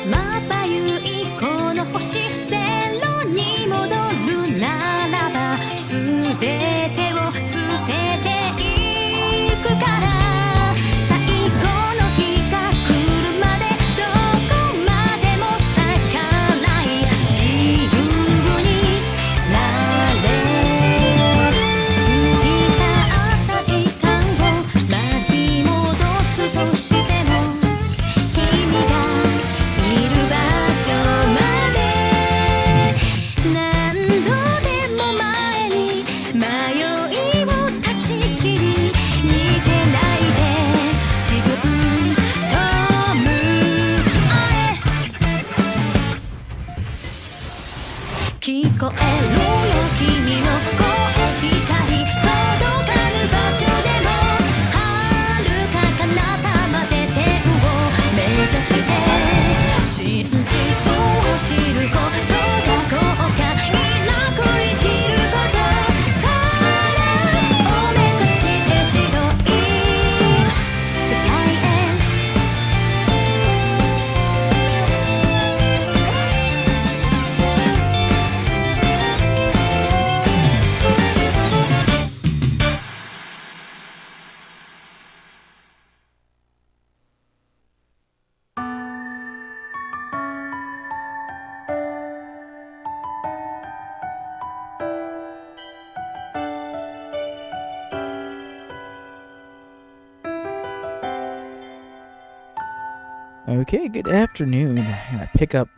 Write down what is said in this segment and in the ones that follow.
まばゆいこの星ゼロに戻るならば全てを捨てていくから最後の日が来るまでどこまでも咲かない自由になれ過ぎ去った時間を巻き戻すとしても君がいる場所まで何度でも前に迷いを断ち切り逃げないで自分と向かえ聞こえるよ君の声光届かぬ場所でも遥か彼方まで天を目指して真実を知ることが後悔なく生きることさらを目指して白い世界へOkay, good afternoon. I'm gonna pick up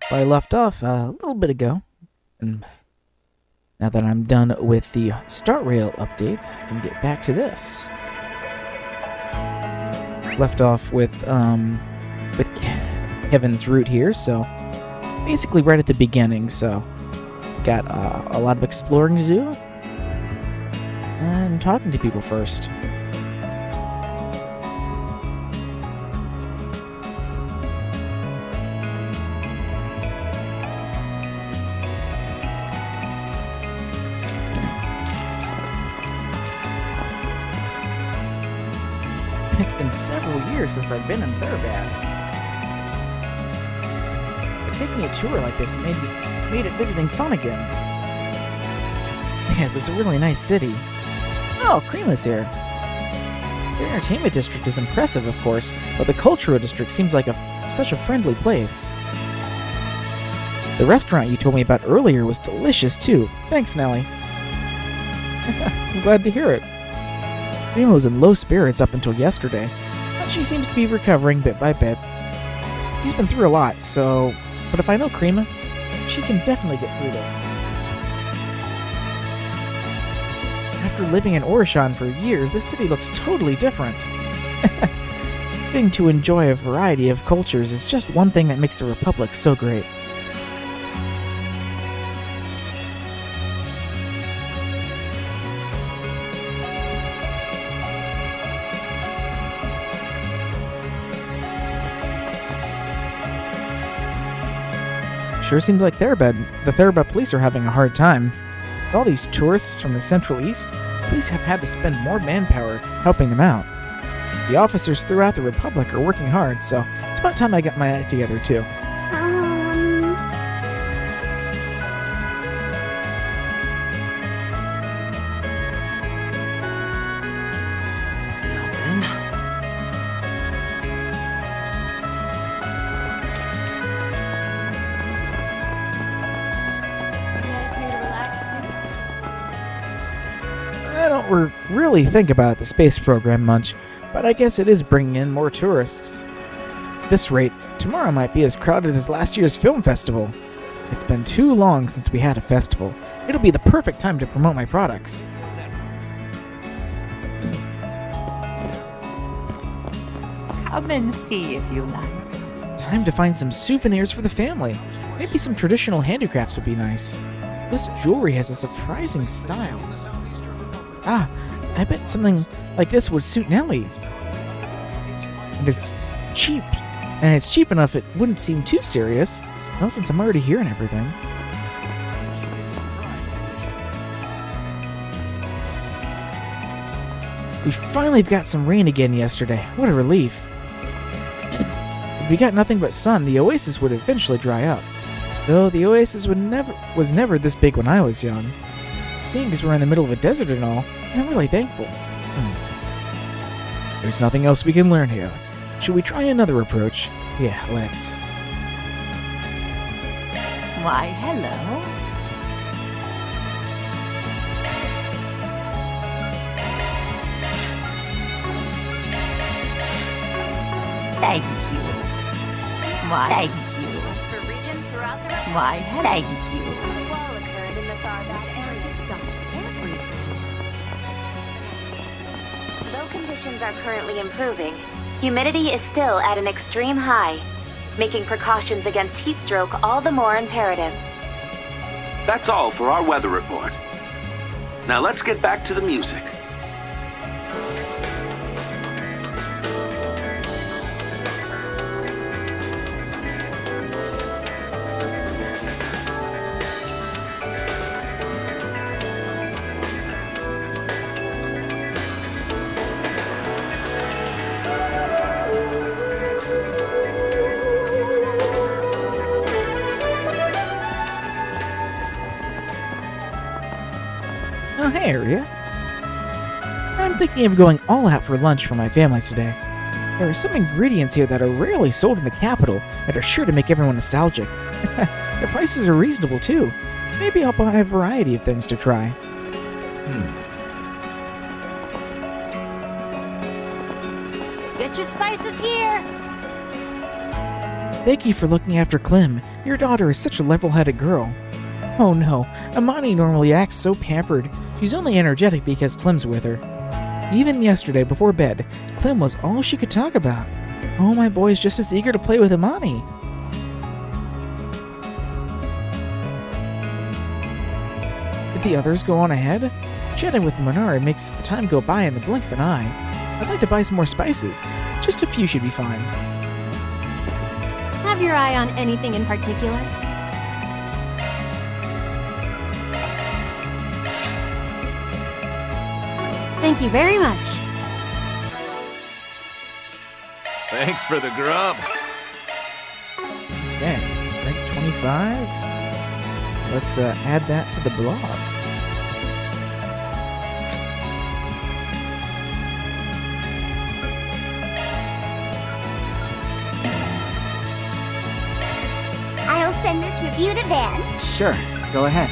where I left off a little bit ago. And now that I'm done with the Start Rail update, I can get back to this. Left off with Kevin's route here, so basically right at the beginning. So got a lot of exploring to do and talking to people first. It's been several years since I've been in Thurbad. But taking a tour like this made it visiting fun again. Yes, it's a really nice city. Oh, Kreema's here. The entertainment district is impressive, of course, but the cultural district seems like such a friendly place. The restaurant you told me about earlier was delicious too. Thanks, Nellie. I'm glad to hear it. Kreema was in low spirits up until yesterday, but she seems to be recovering bit by bit. She's been through a lot, but if I know Kreema, she can definitely get through this. After living in Orishan for years, this city looks totally different. Getting to enjoy a variety of cultures is just one thing that makes the Republic so great. Sure seems like the Thurbad police are having a hard time. With all these tourists from the Central East, police have had to spend more manpower helping them out. The officers throughout the Republic are working hard, so it's about time I got my act together too. I don't really think about the space program much, but I guess it is bringing in more tourists. At this rate, tomorrow might be as crowded as last year's film festival. It's been too long since we had a festival. It'll be the perfect time to promote my products. Come and see if you like. Time to find some souvenirs for the family. Maybe some traditional handicrafts would be nice. This jewelry has a surprising style. Ah, I bet something like this would suit Nellie. And it's cheap. And it's cheap enough it wouldn't seem too serious. Well, since I'm already here and everything. We finally got some rain again yesterday. What a relief. we got nothing but sun, the oasis would eventually dry up. Though the oasis was never this big when I was young. Seeing as we're in the middle of a desert and all, I'm really thankful. There's nothing else we can learn here. Should we try another approach? Yeah, let's. Why, hello. Thank you. Why, thank you. For regions throughout the Why, thank you. a squall occurred in the Tharbat area. It's got everything. Though conditions are currently improving, humidity is still at an extreme high, making precautions against heat stroke all the more imperative. That's all for our weather report. Now let's get back to the music. Oh, hey, Aria. I'm thinking of going all out for lunch for my family today. There are some ingredients here that are rarely sold in the capital and are sure to make everyone nostalgic. The prices are reasonable, too. Maybe I'll buy a variety of things to try. Get your spices here. Thank you for looking after Clem. Your daughter is such a level-headed girl. Oh no, Amani normally acts so pampered. She's only energetic because Clem's with her. Even yesterday before bed, Clem was all she could talk about. Oh, my boy's just as eager to play with Amani. Did the others go on ahead? Chatting with Minari makes the time go by in the blink of an eye. I'd like to buy some more spices. Just a few should be fine. Have your eye on anything in particular? Thank you very much. Thanks for the grub. Okay, rank 25. Let's add that to the blog. I'll send this review to Ben. Sure, go ahead.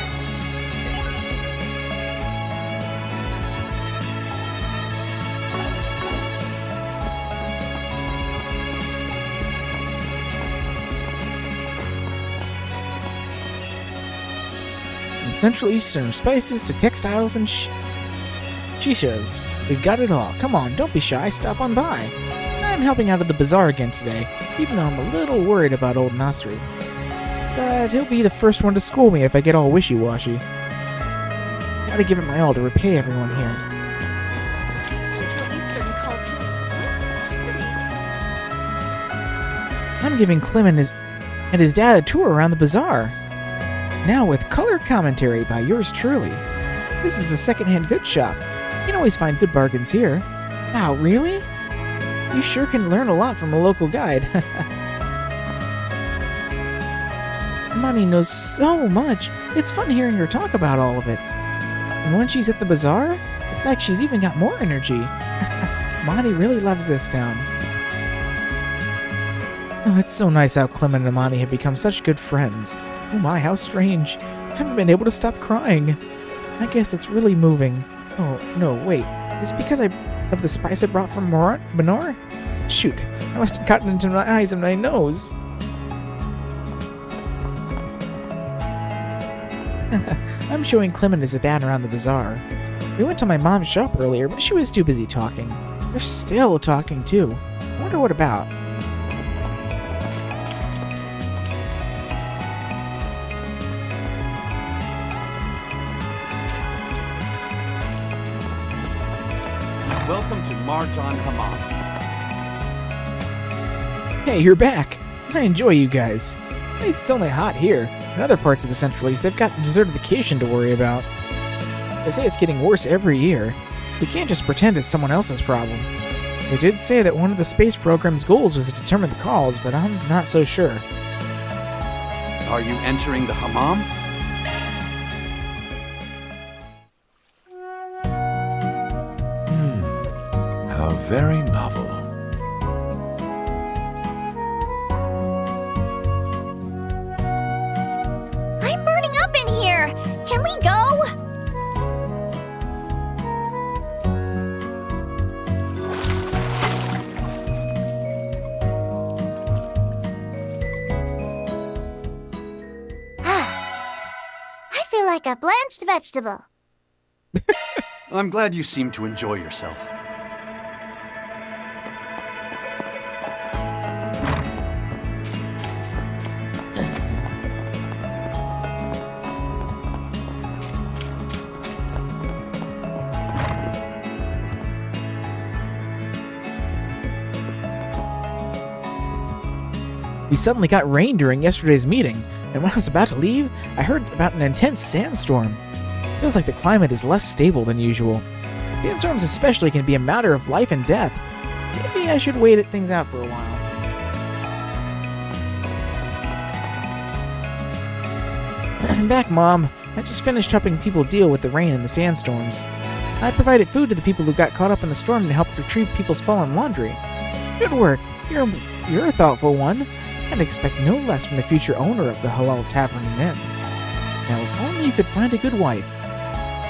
From Central Eastern spices to textiles and shishas, we've got it all. Come on, don't be shy, stop on by. I'm helping out at the bazaar again today, even though I'm a little worried about old Nasri. But he'll be the first one to school me if I get all wishy-washy. Gotta give it my all to repay everyone here. Central Eastern culture is so fascinating. I'm giving Clem and his dad a tour around the bazaar. Now with colored commentary by yours truly. This is a second-hand goods shop. You can always find good bargains here. Wow, really? You sure can learn a lot from a local guide. Money knows so much. It's fun hearing her talk about all of it. And when she's at the bazaar, it's like she's even got more energy. Monty really loves this town. Oh, it's so nice how Clem and Amani have become such good friends. Oh my, how strange. I haven't been able to stop crying. I guess it's really moving. Oh, no, wait. Is it because of the spice I brought from Menor? Shoot, I must have gotten into my eyes and my nose. I'm showing Clem and his dad around the bazaar. We went to my mom's shop earlier, but she was too busy talking. They're still talking, too. I wonder what about. Welcome to Marjan Hamam. Hey, you're back. I enjoy you guys. At least it's only hot here. In other parts of the Central East, they've got desertification to worry about. They say it's getting worse every year. We can't just pretend it's someone else's problem. They did say that one of the space program's goals was to determine the cause, but I'm not so sure. Are you entering the hammam? How very novel. I'm burning up in here. Can we go? I feel like a blanched vegetable. I'm glad you seem to enjoy yourself. We suddenly got rain during yesterday's meeting, and when I was about to leave, I heard about an intense sandstorm. Feels like the climate is less stable than usual. Sandstorms especially can be a matter of life and death. Maybe I should wait things out for a while. I'm back, Mom. I just finished helping people deal with the rain and the sandstorms. I provided food to the people who got caught up in the storm and helped retrieve people's fallen laundry. Good work. You're a thoughtful one. I'd expect no less from the future owner of the Halal Tavern and Inn. Now, if only you could find a good wife.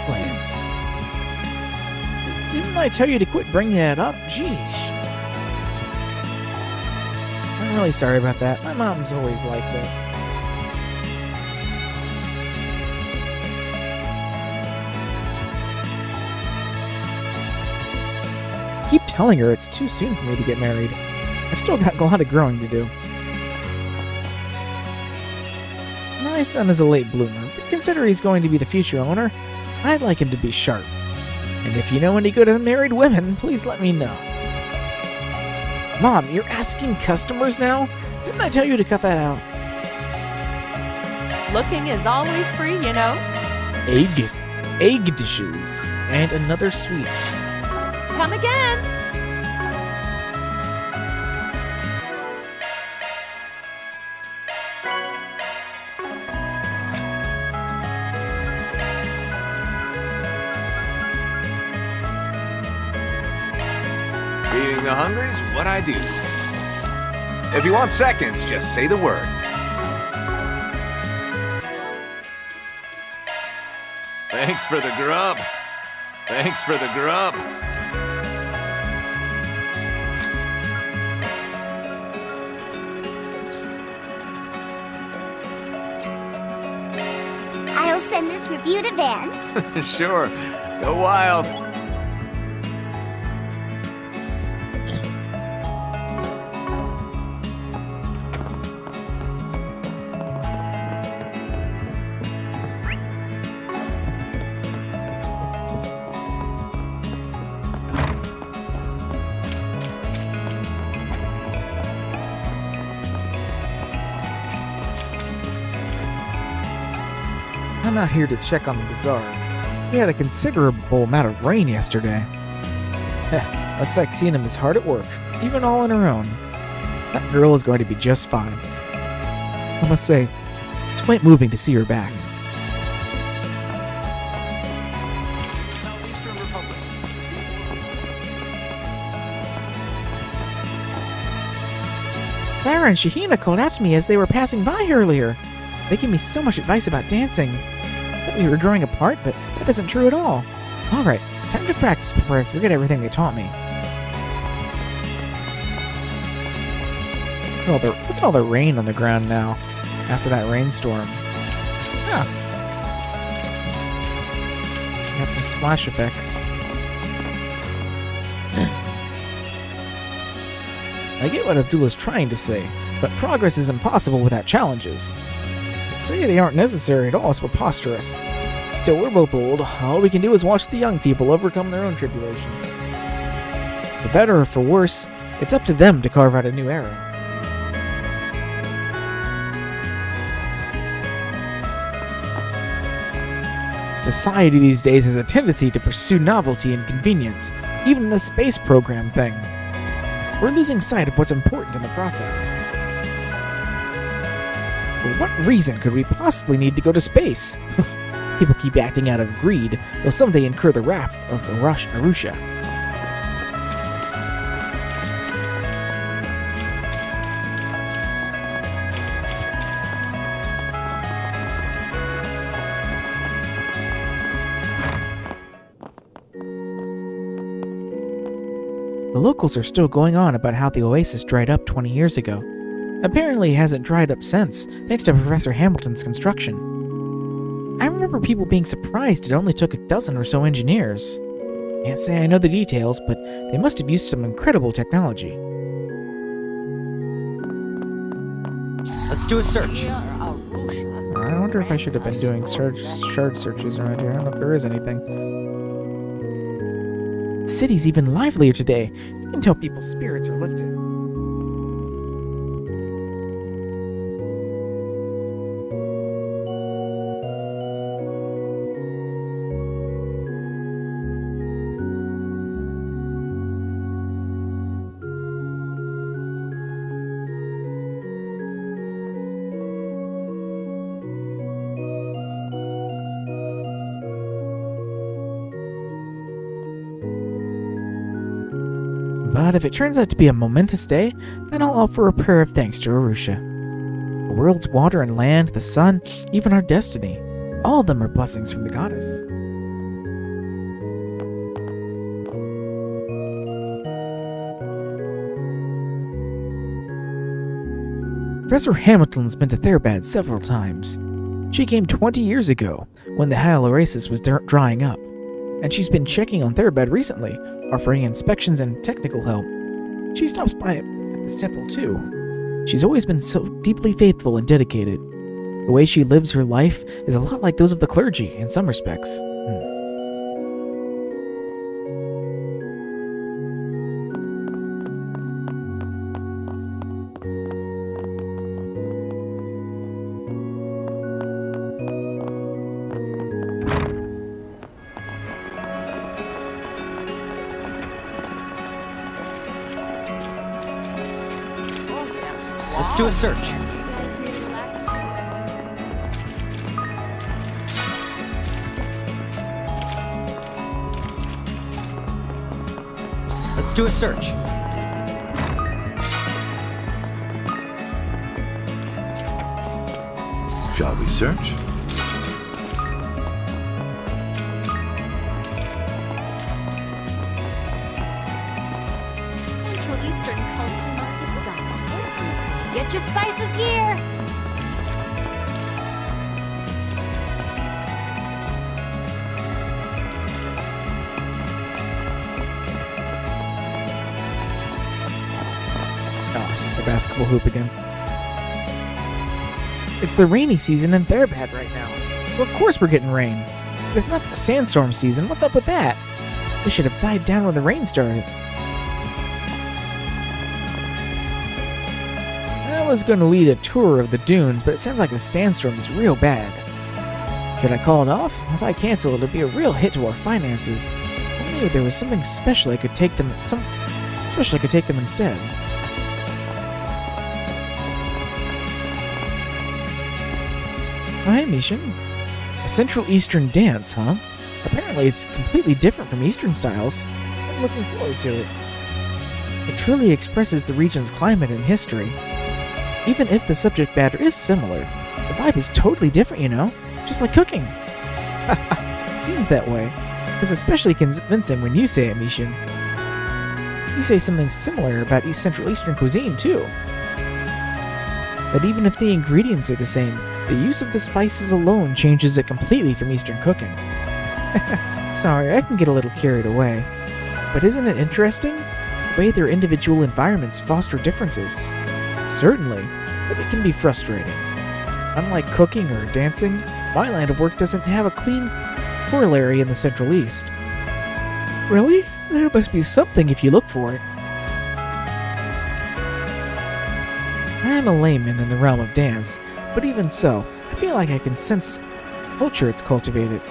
Lance. Didn't I tell you to quit bringing that up? Jeez. I'm really sorry about that. My mom's always like this. Keep telling her it's too soon for me to get married. I've still got a lot of growing to do. My son is a late bloomer, but consider he's going to be the future owner, I'd like him to be sharp. And if you know any good unmarried women, please let me know. Mom, you're asking customers now? Didn't I tell you to cut that out? Looking is always free, you know. Egg dishes, and another sweet. Come again. Feeding the hungry's what I do. If you want seconds, just say the word. Thanks for the grub. Thanks for the grub. I'll send this review to Van. Sure. Go wild. I'm out here to check on the bazaar. We had a considerable amount of rain yesterday. Looks like Seenum is hard at work, even all on her own. That girl is going to be just fine. I must say, it's quite moving to see her back. Sarah and Shahina called out to me as they were passing by earlier. They gave me so much advice about dancing. I thought we were growing apart, but that isn't true at all. Alright, time to practice before I forget everything they taught me. Look at all the rain on the ground now, after that rainstorm. Huh. Got some splash effects. I get what Abdullah's trying to say, but progress is impossible without challenges. To say they aren't necessary at all is preposterous. Still, we're both old. All we can do is watch the young people overcome their own tribulations. For better or for worse, it's up to them to carve out a new era. Society these days has a tendency to pursue novelty and convenience, even the space program thing. We're losing sight of what's important in the process. For what reason could we possibly need to go to space? People keep acting out of greed, they'll someday incur the wrath of Arusha. The locals are still going on about how the oasis dried up 20 years ago. Apparently it hasn't dried up since, thanks to Professor Hamilton's construction. I remember people being surprised it only took a dozen or so engineers. Can't say I know the details, but they must have used some incredible technology. Let's do a search. I wonder if I should have been doing shard searches around here. I don't know if there is anything. The city's even livelier today. You can tell people's spirits are lifted. But if it turns out to be a momentous day, then I'll offer a prayer of thanks to Arusha. The world's water and land, the sun, even our destiny, all of them are blessings from the goddess. Professor Hamilton's been to Therbad several times. She came 20 years ago, when the Hyle Oasis was drying up, and she's been checking on Therbad recently, offering inspections and technical help. She stops by at this temple too. She's always been so deeply faithful and dedicated. The way she lives her life is a lot like those of the clergy in some respects. Let's do a search. Let's do a search. Shall we search? Central Eastern Culture Market's gone. Get your spices here! Oh, this is the basketball hoop again. It's the rainy season in Therbad right now. Well, of course we're getting rain. But it's not the sandstorm season. What's up with that? They should have died down when the rain started. I was going to lead a tour of the dunes, but it sounds like the sandstorm is real bad. Should I call it off? If I cancel, it'll be a real hit to our finances. Only if there was something special I could take them. Instead. Oh, hey, Mishin. A Central Eastern dance, huh? Apparently it's completely different from Eastern styles. I'm looking forward to it. It truly expresses the region's climate and history. Even if the subject matter is similar, the vibe is totally different, you know? Just like cooking. It seems that way. It's especially convincing when you say it, Mishin. You say something similar about Central Eastern cuisine, too. That even if the ingredients are the same, the use of the spices alone changes it completely from Eastern cooking. Sorry, I can get a little carried away. But isn't it interesting? The way their individual environments foster differences. Certainly, but it can be frustrating. Unlike cooking or dancing, my line of work doesn't have a clean corollary in the Central East. Really? There must be something if you look for it. I'm a layman in the realm of dance, but even so, I feel like I can sense culture it's cultivated.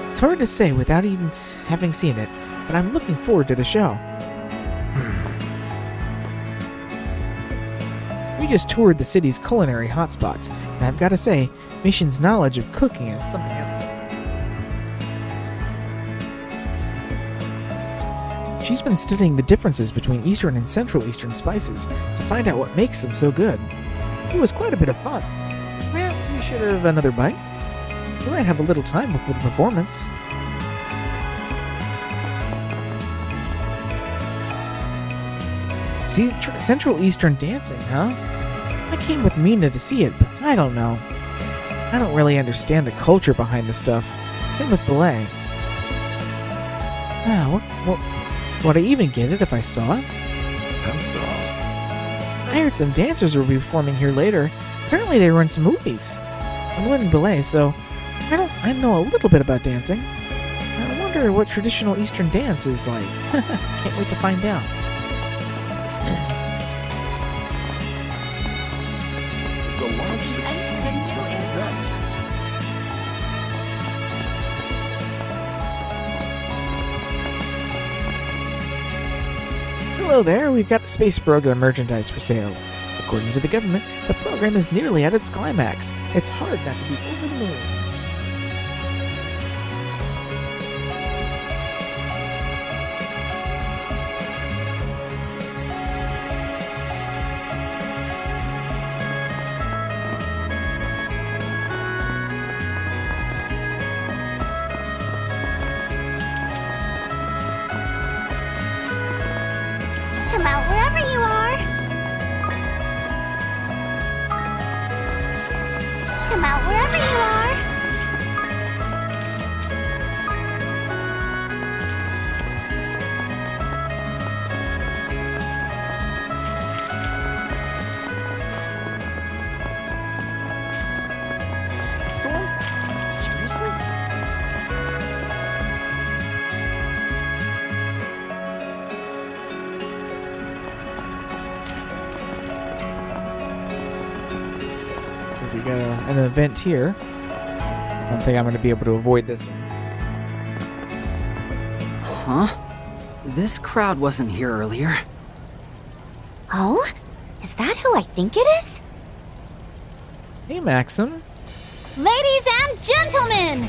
It's hard to say without even having seen it, but I'm looking forward to the show. We just toured the city's culinary hotspots, and I've got to say, Mission's knowledge of cooking is something else. She's been studying the differences between Eastern and Central Eastern spices to find out what makes them so good. It was quite a bit of fun. Perhaps we should have another bite? We might have a little time before the performance. See, Central Eastern dancing, huh? I came with Mina to see it, but I don't know. I don't really understand the culture behind this stuff. Same with ballet. Would I even get it if I saw it? I heard some dancers will be performing here later. Apparently they were in some movies. I'm learning ballet, so I know a little bit about dancing. I wonder what traditional Eastern dance is like. Can't wait to find out. Hello there, we've got the space program merchandise for sale. According to the government, the program is nearly at its climax. It's hard not to be over the moon. Come out wherever you are. Come out wherever you are. Sandstorm? Seriously? So we got an event here. I don't think I'm going to be able to avoid this one. Huh? This crowd wasn't here earlier. Oh? Is that who I think it is? Hey, Maxim. Ladies and gentlemen!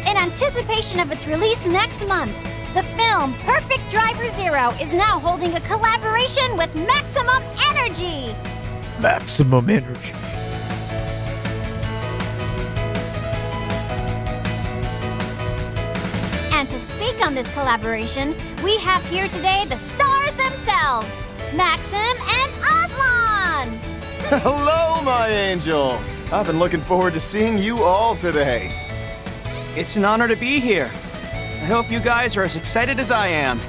In anticipation of its release next month, the film Perfect Driver Zero is now holding a collaboration with Maximum Energy! Maximum energy. And to speak on this collaboration, we have here today the stars themselves, Maxim and Aslan! Hello, my angels! I've been looking forward to seeing you all today. It's an honor to be here. I hope you guys are as excited as I am.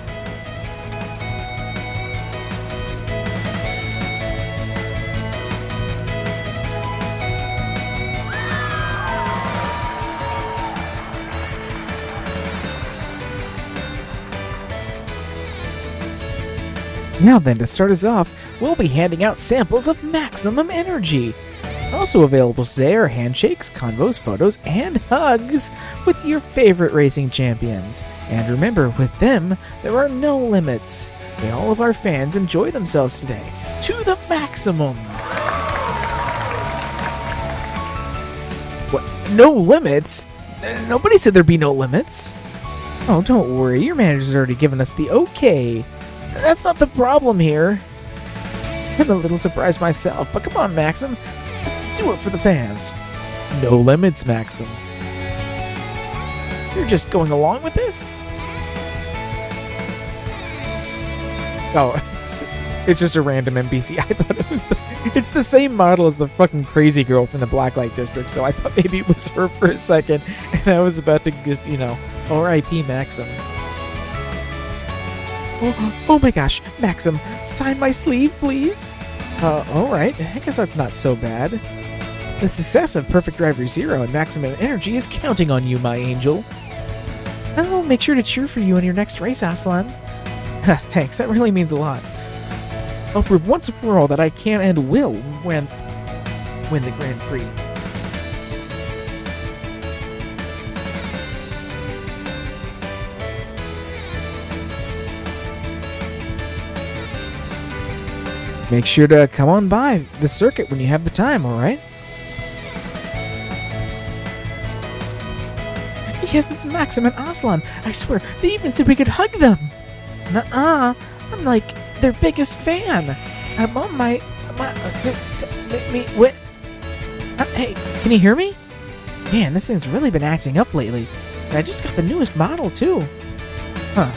Now then, to start us off, we'll be handing out samples of Maximum Energy. Also available today are handshakes, convos, photos, and hugs with your favorite racing champions. And remember, with them, there are no limits. May all of our fans enjoy themselves today, to the maximum. What? No limits? Nobody said there'd be no limits. Oh, don't worry, your manager's already given us the okay. That's not the problem here. I'm a little surprised myself, but come on, Maxim. Let's do it for the fans. No limits, Maxim. You're just going along with this? Oh, it's just a random NPC. I thought it was it's the same model as the fucking crazy girl from the Blacklight District, so I thought maybe it was her for a second, and I was about to just, R.I.P. Maxim. Oh my gosh, Maxim, sign my sleeve, please? Alright, I guess that's not so bad. The success of Perfect Driver Zero and Maximum Energy is counting on you, my angel. I'll make sure to cheer for you in your next race, Aslan. Thanks, that really means a lot. I'll prove once and for all that I can and will win the Grand Prix. Make sure to come on by the circuit when you have the time, alright? Yes, it's Maxim and Aslan. I swear, they even said we could hug them. Nuh-uh. I'm like their biggest fan. I'm on my what? Hey, can you hear me? Man, this thing's really been acting up lately. And I just got the newest model, too. Huh.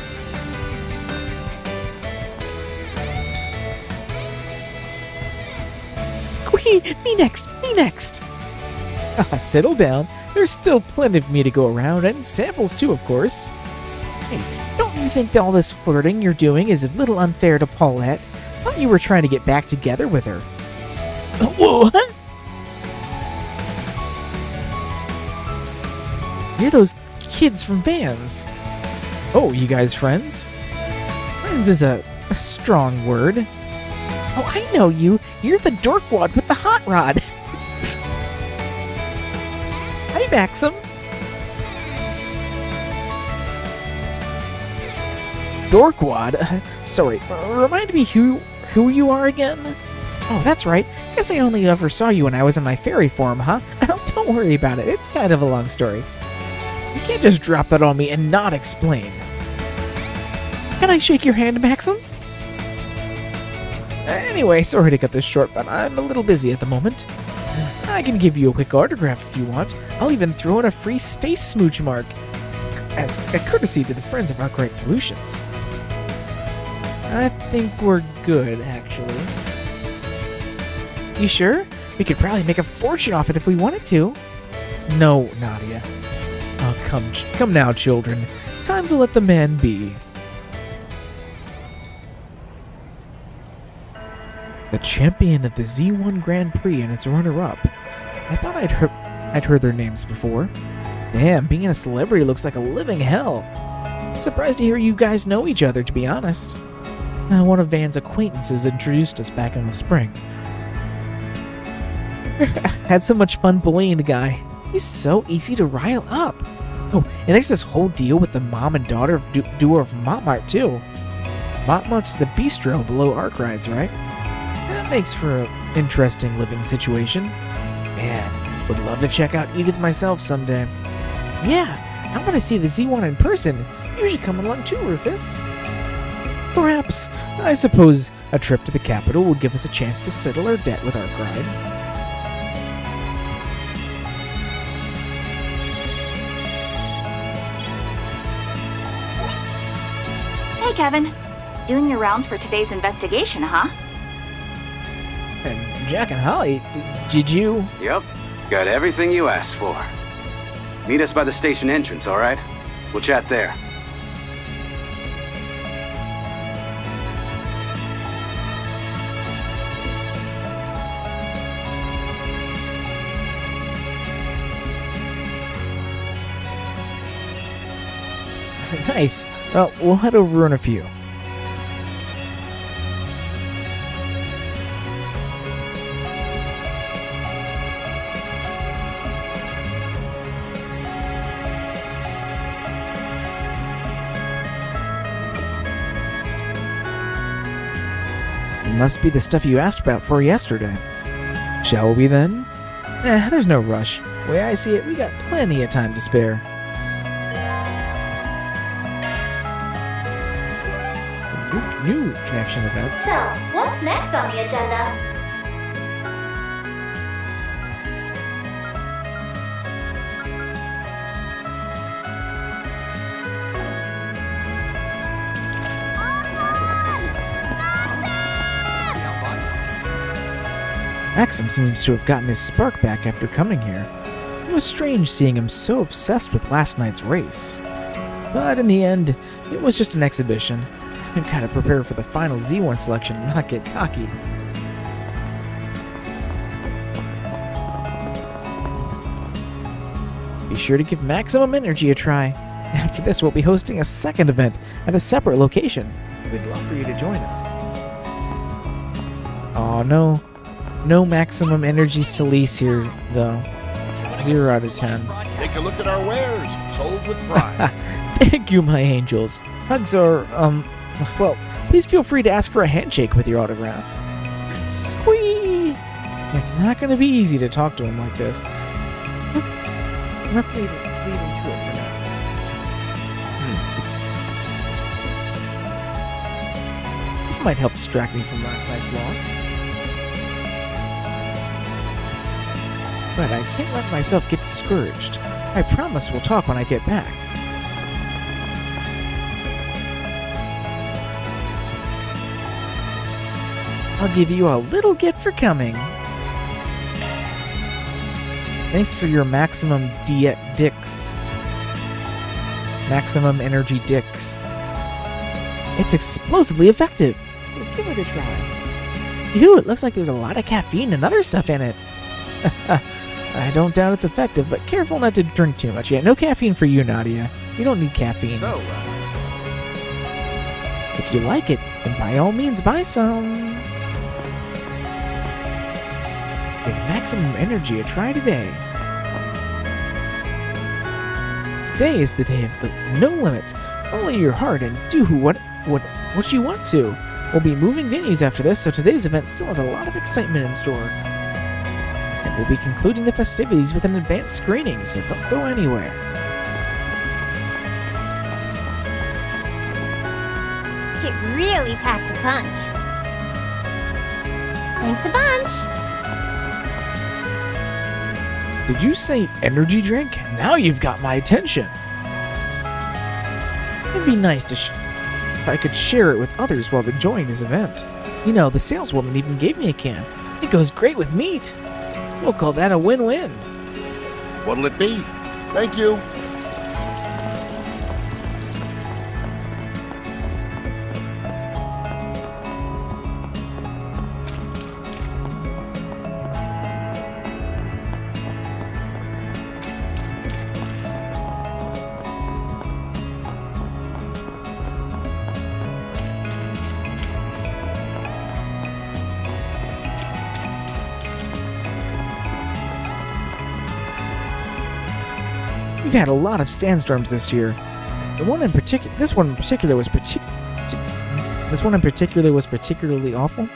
Squee! Me next! Me next! Settle down. There's still plenty of me to go around, and samples too, of course. Hey, don't you think that all this flirting you're doing is a little unfair to Paulette? Thought you were trying to get back together with her. Whoa! You're those kids from Vans. Oh, you guys friends? Friends is a strong word. Oh, I know you. You're the dorkwad with the hot rod. Hi, Maxim. Dorkwad? Sorry, remind me who you are again? Oh, that's right. Guess I only ever saw you when I was in my fairy form, huh? Don't worry about it. It's kind of a long story. You can't just drop that on me and not explain. Can I shake your hand, Maxim? Anyway, sorry to cut this short, but I'm a little busy at the moment. I can give you a quick autograph if you want. I'll even throw in a free space smooch mark as a courtesy to the friends of Arkwright Solutions. I think we're good, actually. You sure? We could probably make a fortune off it if we wanted to. No, Nadia. Oh, come now, children. Time to let the man be. The champion of the Z1 Grand Prix and its runner-up. I thought I'd heard their names before. Damn, being a celebrity looks like a living hell. Surprised to hear you guys know each other, to be honest. One of Van's acquaintances introduced us back in the spring. Had so much fun bullying the guy. He's so easy to rile up. Oh, and there's this whole deal with the mom and daughter duo of Montmart, too. Montmart's the bistro below Arkride's, right? That makes for an interesting living situation. Man, would love to check out Edith myself someday. Yeah, I want to see the Z1 in person. You should come along too, Rufus. Perhaps. I suppose a trip to the capital would give us a chance to settle our debt with Arkride. Hey, Kevin. Doing your rounds for today's investigation, huh? And Jack and Holly, did you? Yep. Got everything you asked for. Meet us by the station entrance, all right? We'll chat there. Nice. Well, we'll head over in a few. It must be the stuff you asked about for yesterday. Shall we then? There's no rush. The way I see it, we got plenty of time to spare. New connection events. So, what's next on the agenda? Maxim seems to have gotten his spark back after coming here. It was strange seeing him so obsessed with last night's race. But in the end, it was just an exhibition. I'm kind of prepared for the final Z1 selection and not get cocky. Be sure to give Maximum Energy a try. After this, we'll be hosting a second event at a separate location. We'd love for you to join us. Aw, no. No Maximum Energy Celise here, though. 0 out of 10. Take a look at our wares, sold with pride. Thank you, my angels. Hugs are, well, please feel free to ask for a handshake with your autograph. Squee! It's not going to be easy to talk to him like this. Let's leave into it for now. This might help distract me from last night's loss. But I can't let myself get discouraged. I promise we'll talk when I get back. I'll give you a little gift for coming. Thanks for your maximum dicks. Maximum energy dicks. It's explosively effective, so give it a try. Ew, it looks like there's a lot of caffeine and other stuff in it. I don't doubt it's effective, but careful not to drink too much. Yeah, no caffeine for you, Nadia. You don't need caffeine. So, if you like it, then by all means buy some. Give maximum energy a try today. Today is the day of the no limits. Follow your heart and do what you want to. We'll be moving venues after this, so today's event still has a lot of excitement in store. And we'll be concluding the festivities with an advanced screening, so don't go anywhere. It really packs a punch. Thanks a bunch. Did you say energy drink? Now you've got my attention. It'd be nice to if I could share it with others while enjoying this event. You know, the saleswoman even gave me a can. It goes great with meat. We'll call that a win-win. What'll it be? Thank you. We've had a lot of sandstorms this year. This one in particular was particularly awful.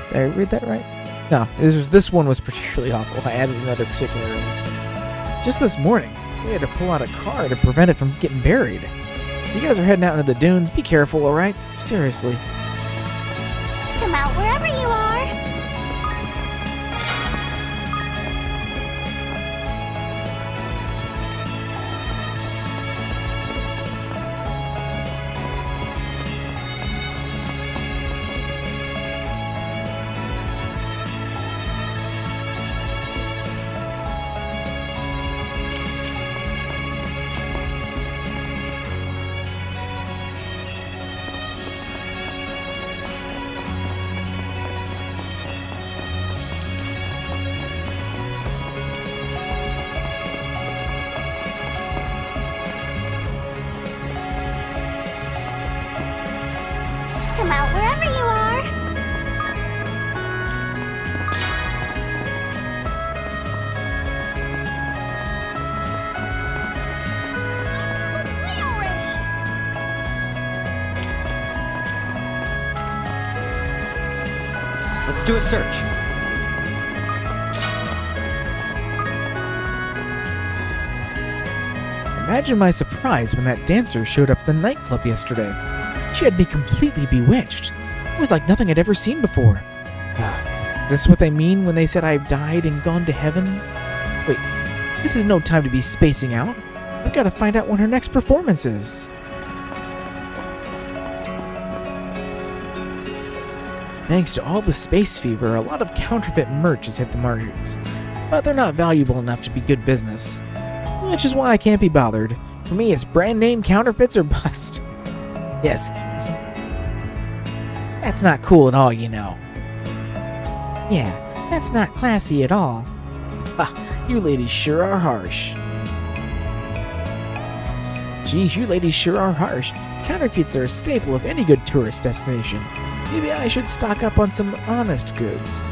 Did I read that right? No, this one was particularly awful. I added another particular earlier. Just this morning, we had to pull out a car to prevent it from getting buried. If you guys are heading out into the dunes, be careful, alright? Seriously. Come out wherever you are. Come out wherever you are. Let's do a search. Imagine my surprise when that dancer showed up at the nightclub yesterday. She had me completely bewitched. It was like nothing I'd ever seen before. Is this what they mean when they said I've died and gone to heaven? Wait, this is no time to be spacing out. I've got to find out when her next performance is. Thanks to all the space fever, a lot of counterfeit merch has hit the markets. But they're not valuable enough to be good business. Which is why I can't be bothered. For me, it's brand name counterfeits or bust. Yes. That's not cool at all, you know. Yeah, that's not classy at all. Ha, you ladies sure are harsh. Geez, you ladies sure are harsh. Counterfeits are a staple of any good tourist destination. Maybe I should stock up on some honest goods.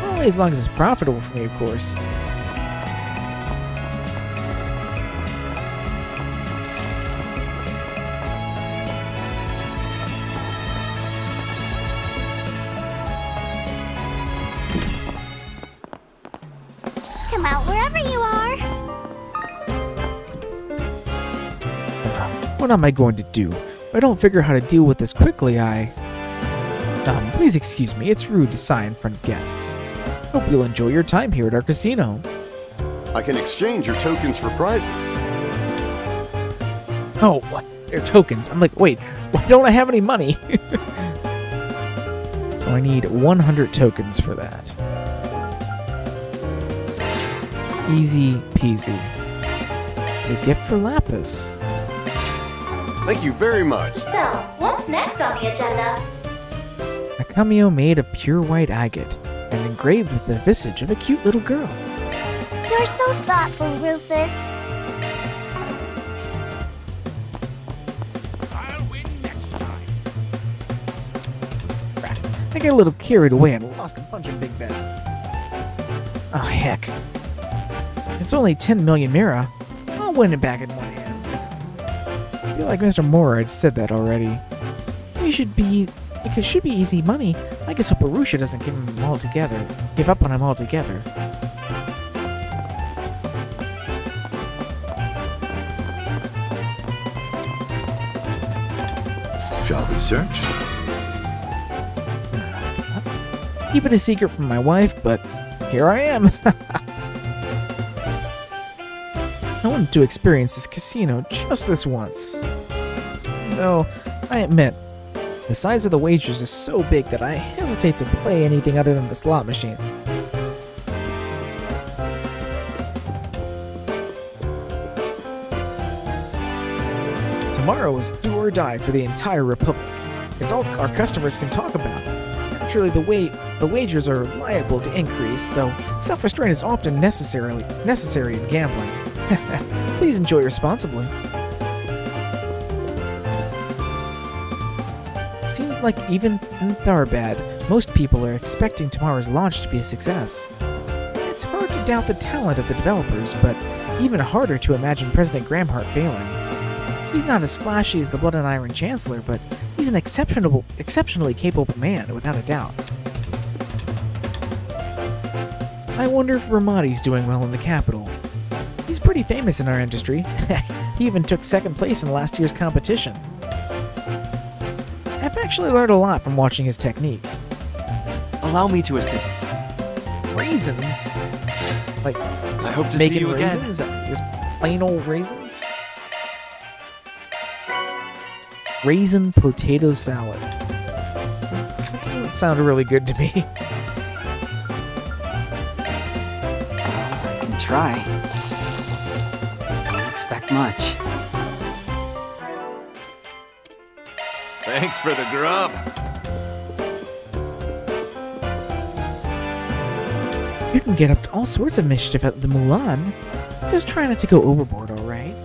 Only as long as it's profitable for me, of course. out wherever you are. What am I going to do? If I don't figure how to deal with this quickly, please excuse me. It's rude to sigh in front of guests. Hope you'll enjoy your time here at our casino. I can exchange your tokens for prizes. Oh, what? They're tokens. I'm like, wait, why don't I have any money? So I need 100 tokens for that. Easy peasy. It's a gift for Lapis. Thank you very much. So, what's next on the agenda? A cameo made of pure white agate and engraved with the visage of a cute little girl. You're so thoughtful, Rufus. I got a little carried away and lost a bunch of big bets. Oh, heck. It's only 10 million Mira. I'll win it back in one hand. I feel like Mr. Mora had said that already. It should be easy money. I guess hope Arusha doesn't give up on him altogether. Shall we search? Keep it a secret from my wife, but here I am. I wanted to experience this casino just this once. Though, I admit, the size of the wagers is so big that I hesitate to play anything other than the slot machine. Tomorrow is do or die for the entire Republic. It's all our customers can talk about. Naturally, the wagers are liable to increase, though self-restraint is often necessary in gambling. Please enjoy responsibly. Seems like even in Tharbad, most people are expecting tomorrow's launch to be a success. It's hard to doubt the talent of the developers, but even harder to imagine President Gramhart failing. He's not as flashy as the Blood and Iron Chancellor, but he's an exceptionally capable man, without a doubt. I wonder if Ramadi's doing well in the capital. He's pretty famous in our industry. He even took second place in last year's competition. I've actually learned a lot from watching his technique. Allow me to assist. Raisins? Like, I hope to making see you raisins? Just plain old raisins? Raisin potato salad. That doesn't sound really good to me. I can try. Don't expect much. Thanks for the grub. You can get up to all sorts of mischief at the Mulan. Just try not to go overboard, alright?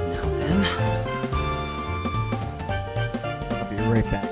Now then. I'll be right back.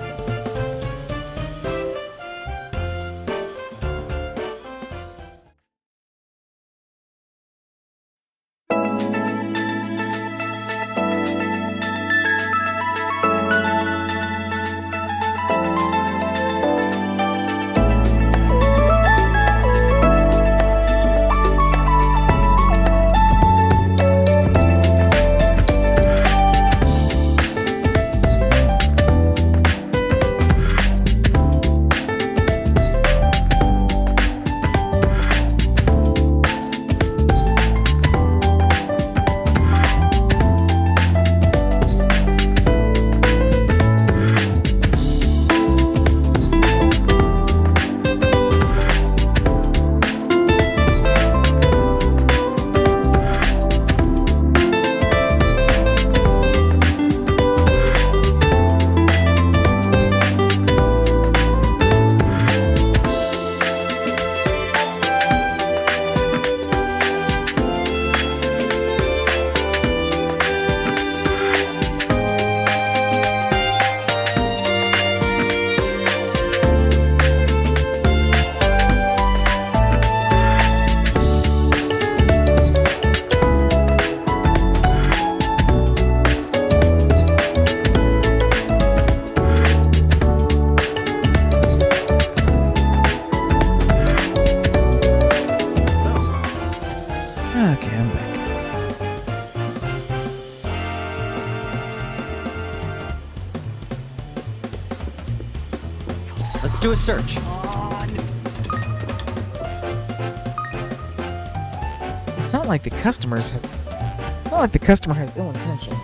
Let's do a search. It's not like the customer has ill intentions.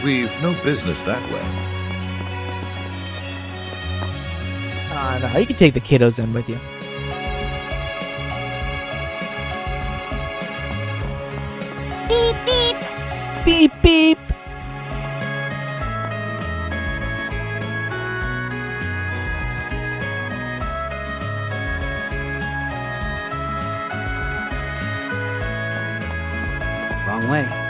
We've no business that way. No, you can take the kiddos in with you. Beep, beep. Beep, beep. Wrong way.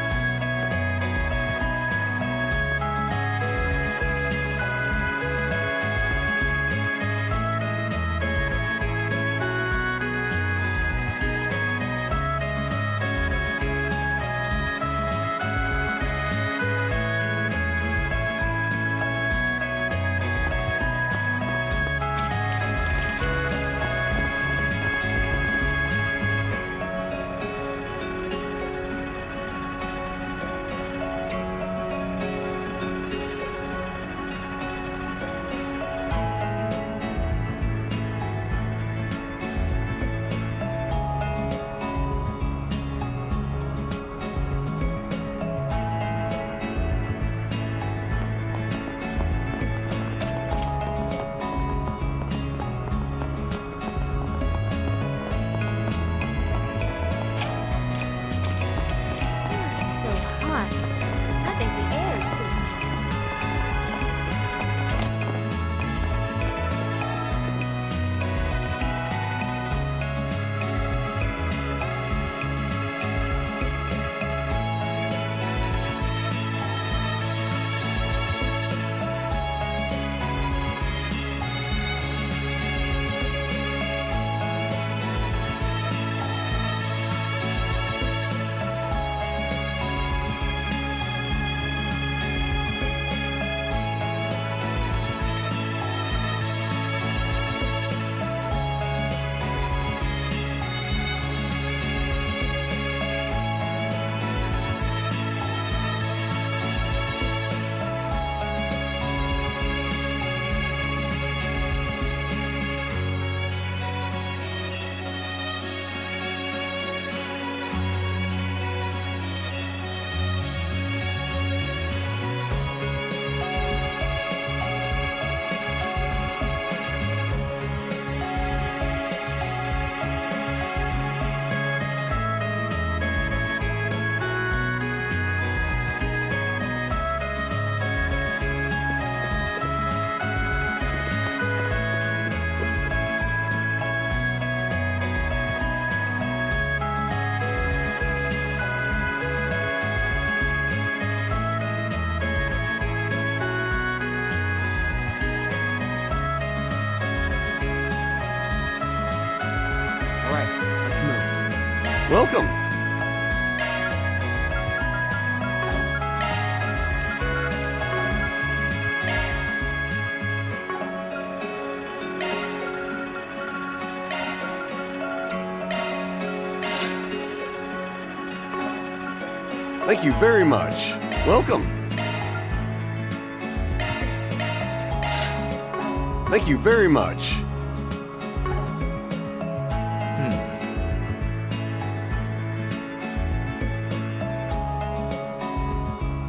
Welcome. Thank you very much. Welcome. Thank you very much.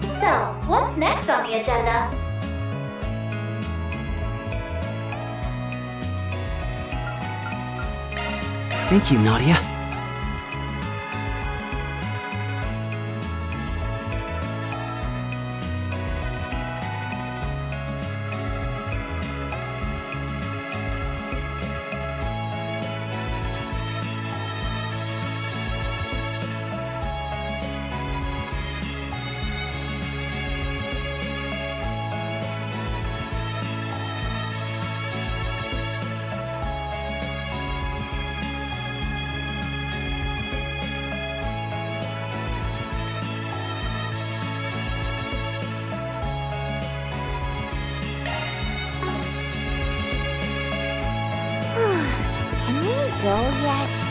So, what's next on the agenda? Thank you, Nadia. Can we go yet?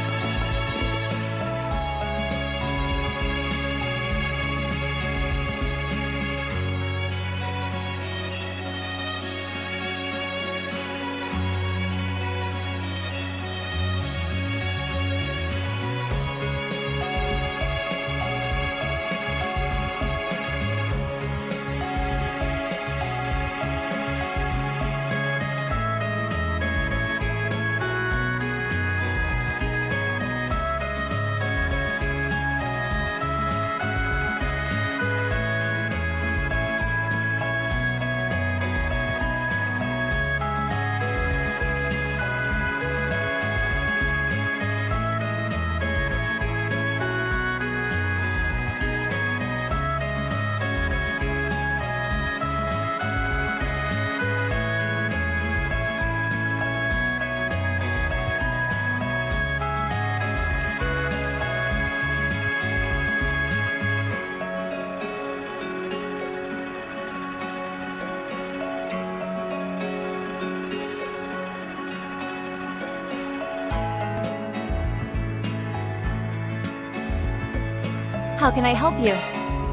How can I help you?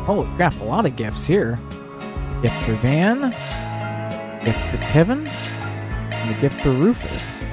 Holy crap, a lot of gifts here. Gift for Van, gift for Kevin, and a gift for Rufus.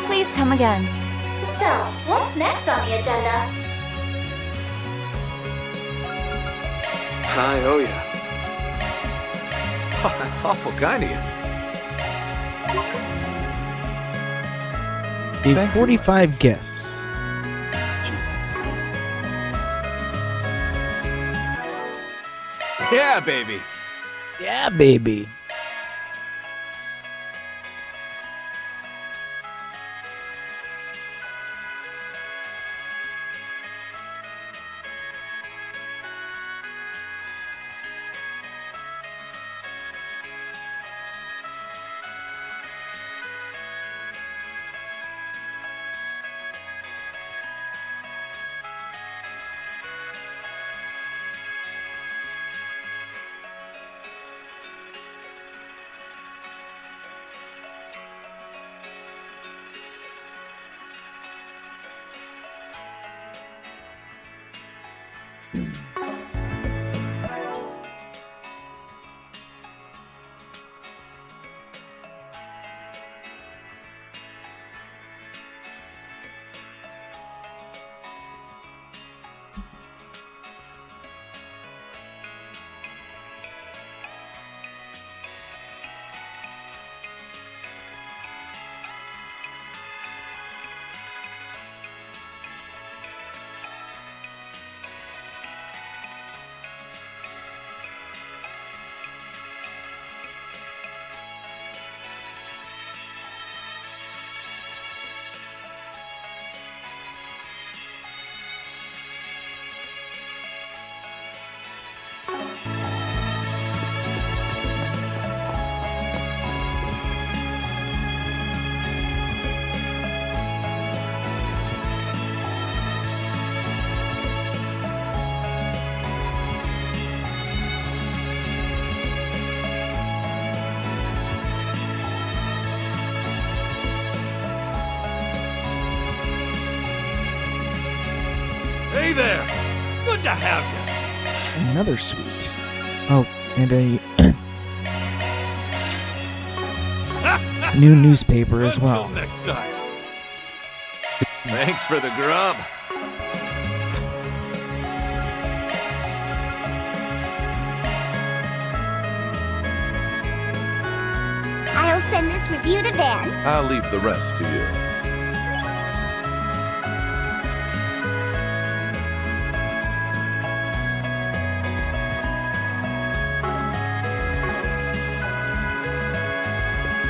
Please come again. So, what's next on the agenda? I owe ya. Oh, that's awful kind of you. Gave Thank you. 45 gifts. Yeah, baby. Yeah, baby. Hey there! Good to have you. Another suite. Oh, and a new newspaper as well. Until next time. Thanks for the grub. I'll send this review to Van. I'll leave the rest to you.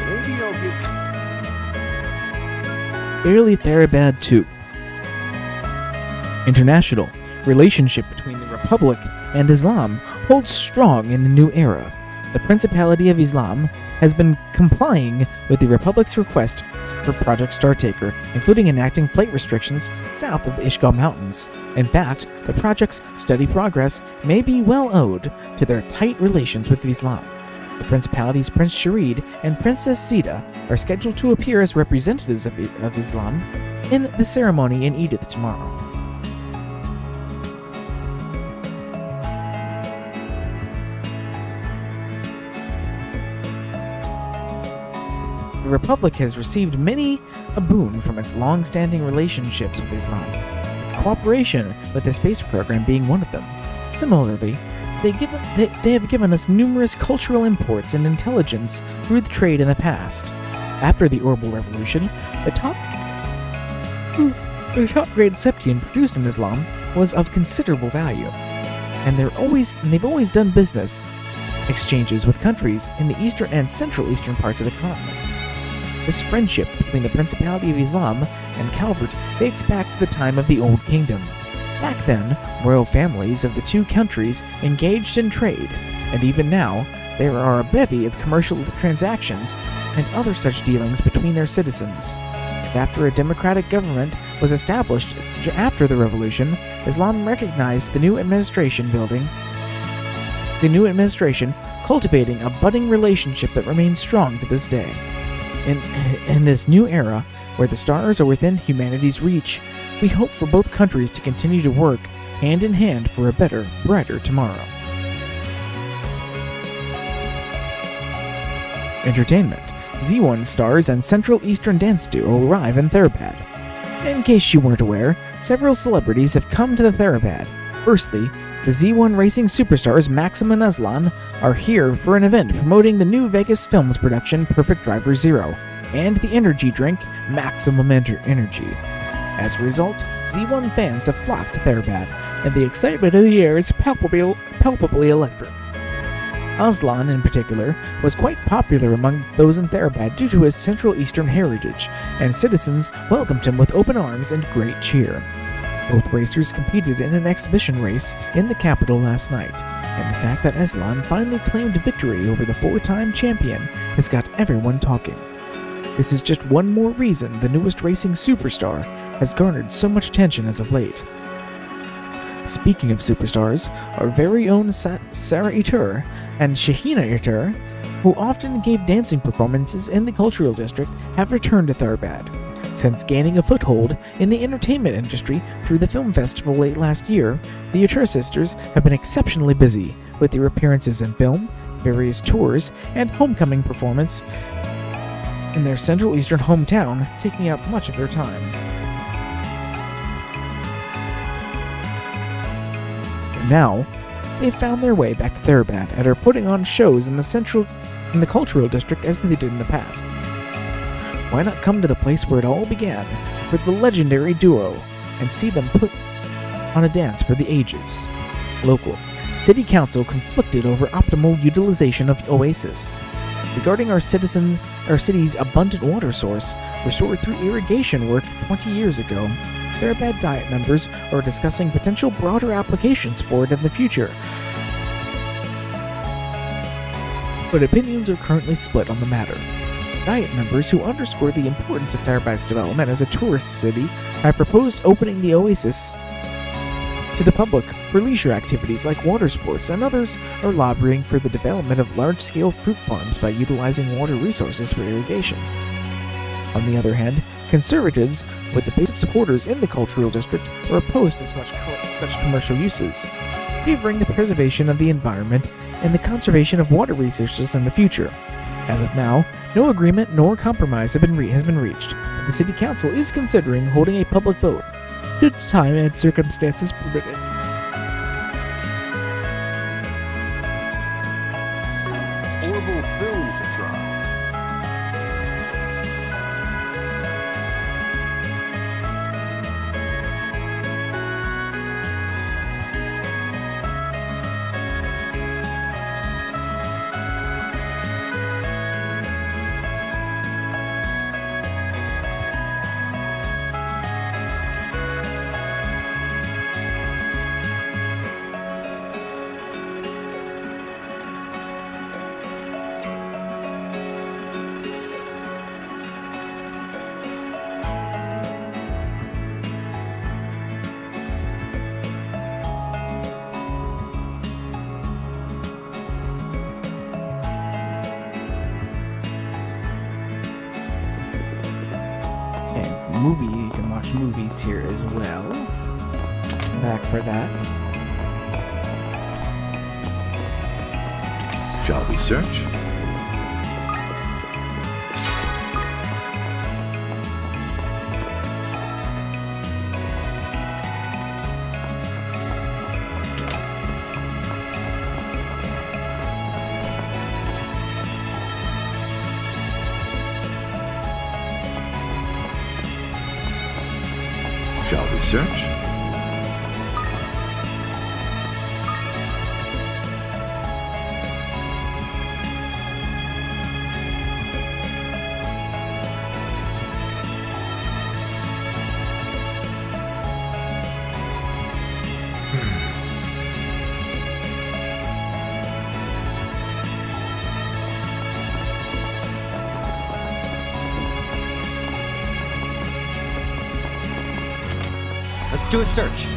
Maybe I'll give... Barely Therabad 2. International relationship between the Republic and Islam holds strong in the new era. The Principality of Islam has been complying with the Republic's request for Project Startaker, including enacting flight restrictions south of the Ishgal Mountains. In fact, the project's steady progress may be well owed to their tight relations with Islam. The Principality's Prince Sharid and Princess Zita are scheduled to appear as representatives of Islam in the ceremony in Edith tomorrow. The Republic has received many a boon from its long-standing relationships with Islam, its cooperation with the space program being one of them. Similarly, they have given us numerous cultural imports and intelligence through the trade in the past. After the Orbital Revolution, the top-grade Septian produced in Islam was of considerable value, and they've always done business exchanges with countries in the eastern and central eastern parts of the continent. This friendship between the Principality of Islam and Calvert dates back to the time of the Old Kingdom. Back then, royal families of the two countries engaged in trade, and even now, there are a bevy of commercial transactions and other such dealings between their citizens. After a democratic government was established after the revolution, Islam recognized the new administration cultivating a budding relationship that remains strong to this day. In this new era, where the stars are within humanity's reach, we hope for both countries to continue to work hand in hand for a better, brighter tomorrow. Entertainment. Z1 stars and Central Eastern dance duo arrive in Therabad. In case you weren't aware, several celebrities have come to the Therabad. Firstly, the Z1 racing superstars Maxim and Aslan are here for an event promoting the new Vegas Films production Perfect Driver Zero, and the energy drink Maximum Energy. As a result, Z1 fans have flocked to Therabad, and the excitement of the air is palpably electric. Aslan, in particular, was quite popular among those in Therabad due to his Central Eastern heritage, and citizens welcomed him with open arms and great cheer. Both racers competed in an exhibition race in the capital last night, and the fact that Aslan finally claimed victory over the four-time champion has got everyone talking. This is just one more reason the newest racing superstar has garnered so much attention as of late. Speaking of superstars, our very own Sarah Itur and Shahina Itur, who often gave dancing performances in the Cultural District, have returned to Therabad. Since gaining a foothold in the entertainment industry through the film festival late last year, the Uter sisters have been exceptionally busy with their appearances in film, various tours, and homecoming performance in their Central Eastern hometown, taking up much of their time. And now, they've found their way back to Therabad and are putting on shows in the cultural district as they did in the past. Why not come to the place where it all began with the legendary duo and see them put on a dance for the ages? Local. City Council conflicted over optimal utilization of Oasis. Regarding our city's abundant water source, restored through irrigation work 20 years ago, Therabad Diet members are discussing potential broader applications for it in the future. But opinions are currently split on the matter. Diet members who underscore the importance of Therabad's development as a tourist city have proposed opening the Oasis to the public for leisure activities like water sports, and others are lobbying for the development of large-scale fruit farms by utilizing water resources for irrigation. On the other hand, conservatives, with the base of supporters in the cultural district, are opposed to such commercial uses, favoring the preservation of the environment and the conservation of water resources in the future. As of now, no agreement nor compromise has been reached, but the City Council is considering holding a public vote, should time and circumstances permit it. Horrible films a try. You can watch movies here as well. Back for that. Shall we search? Shall we search? Let's do a search.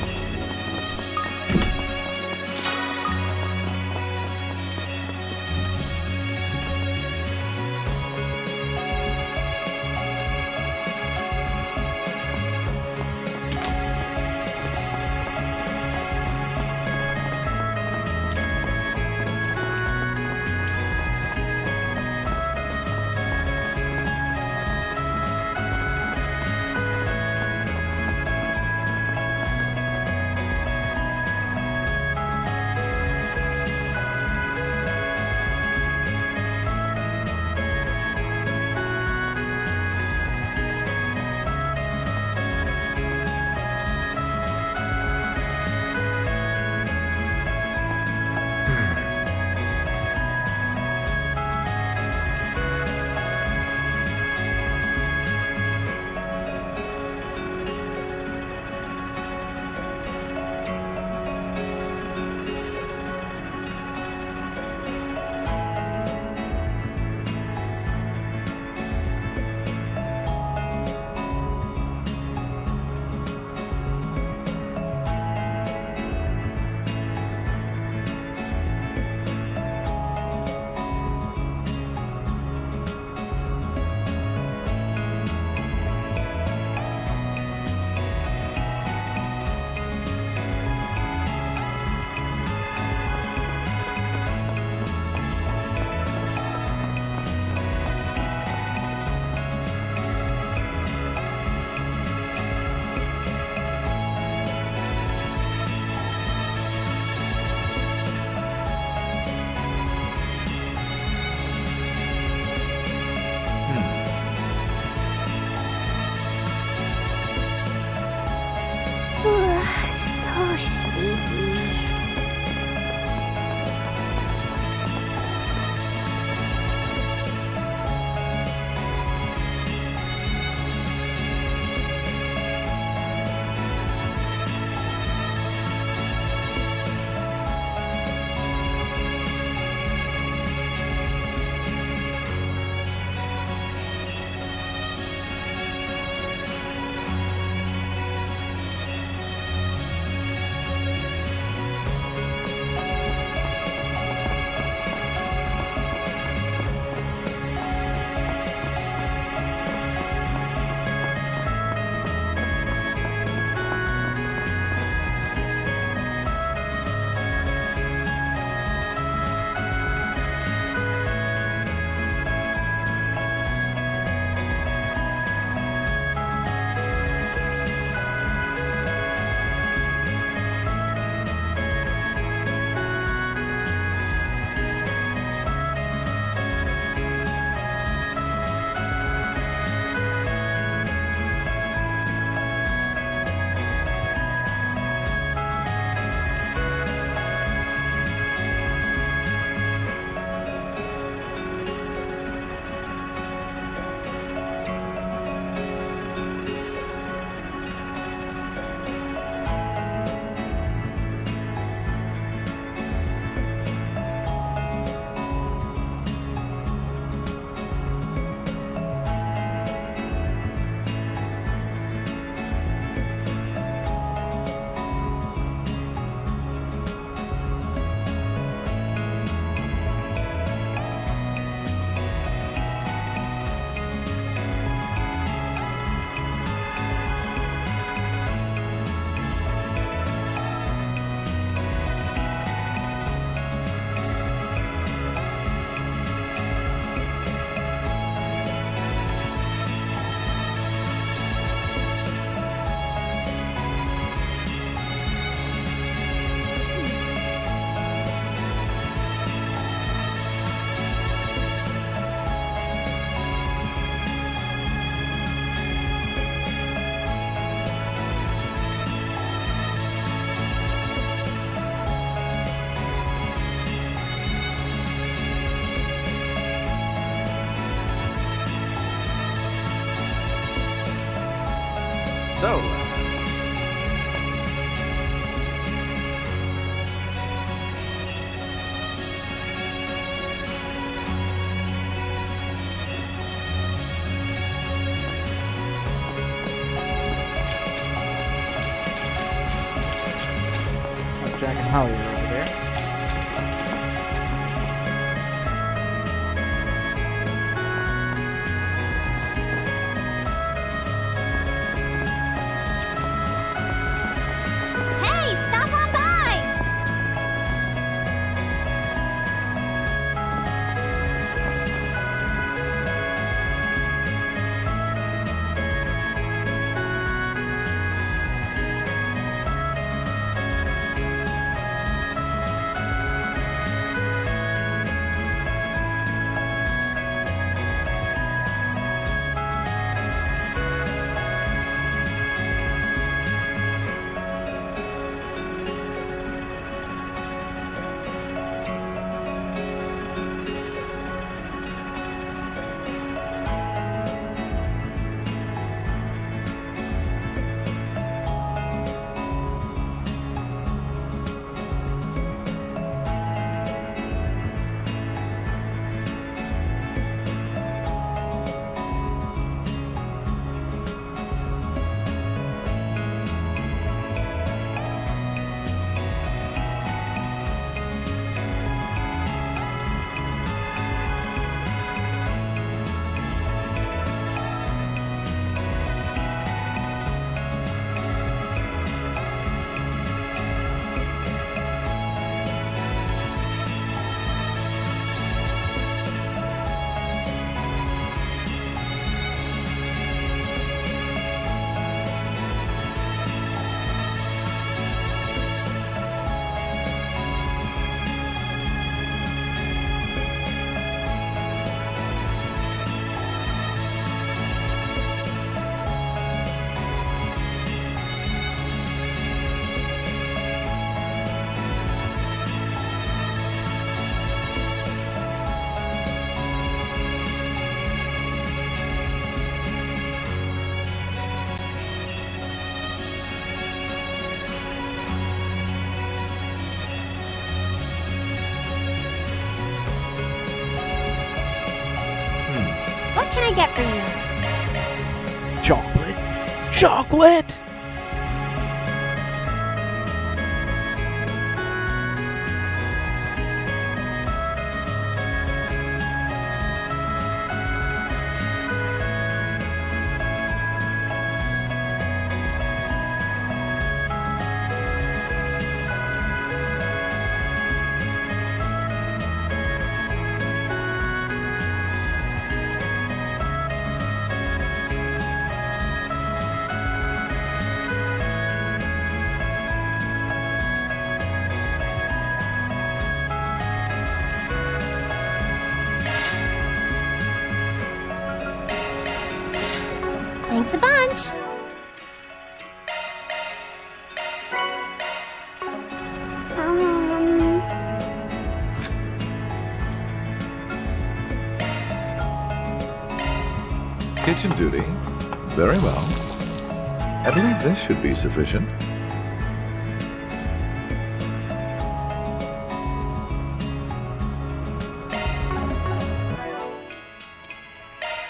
So, Oh, Jack and Holly are over there. Hey, stop on by! What can I get for you? Chocolate! Chocolate! Thanks a bunch. Kitchen duty. Very well. I believe this should be sufficient.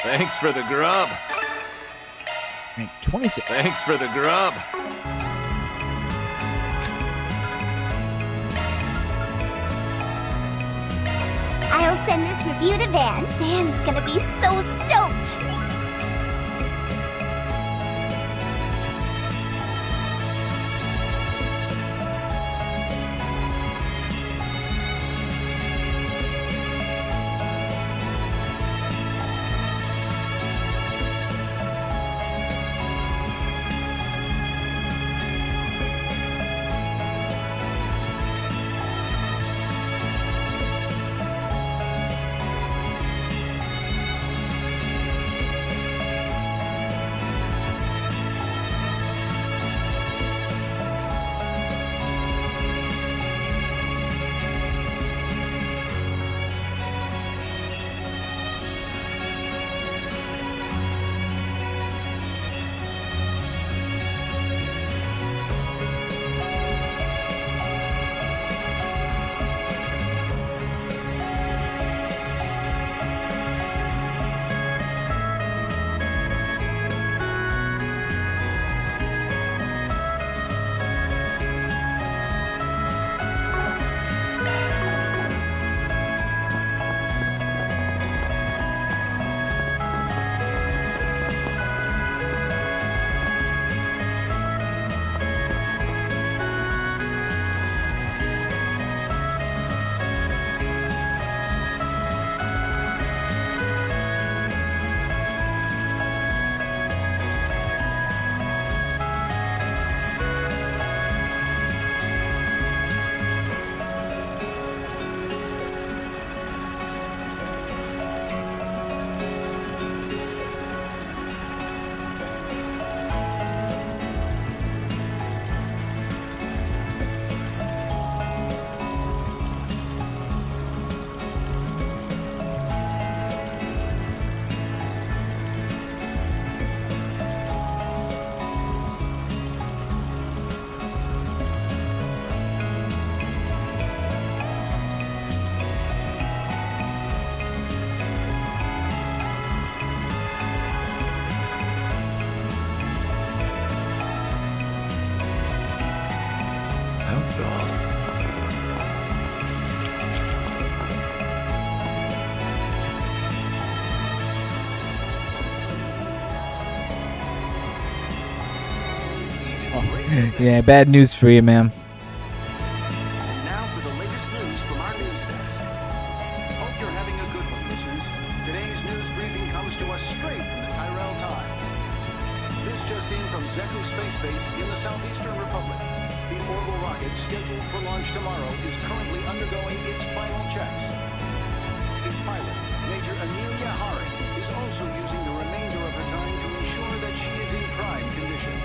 Thanks for the grub. Rank 26. Thanks for the grub. I'll send this review to Van. Van's gonna be so stoked. Oh, God. Yeah, bad news for you, ma'am. And now for the latest news from our news desk. Hope you're having a good one, listeners. Today's news briefing comes to us straight from the Tyrell Times. This just in from Zeku Space Base in the Southeastern Republic. The orbital rocket scheduled for launch tomorrow is currently undergoing its final checks. Its pilot, Major Amelia Haring, is also using the remainder of her time to ensure that she is in prime condition.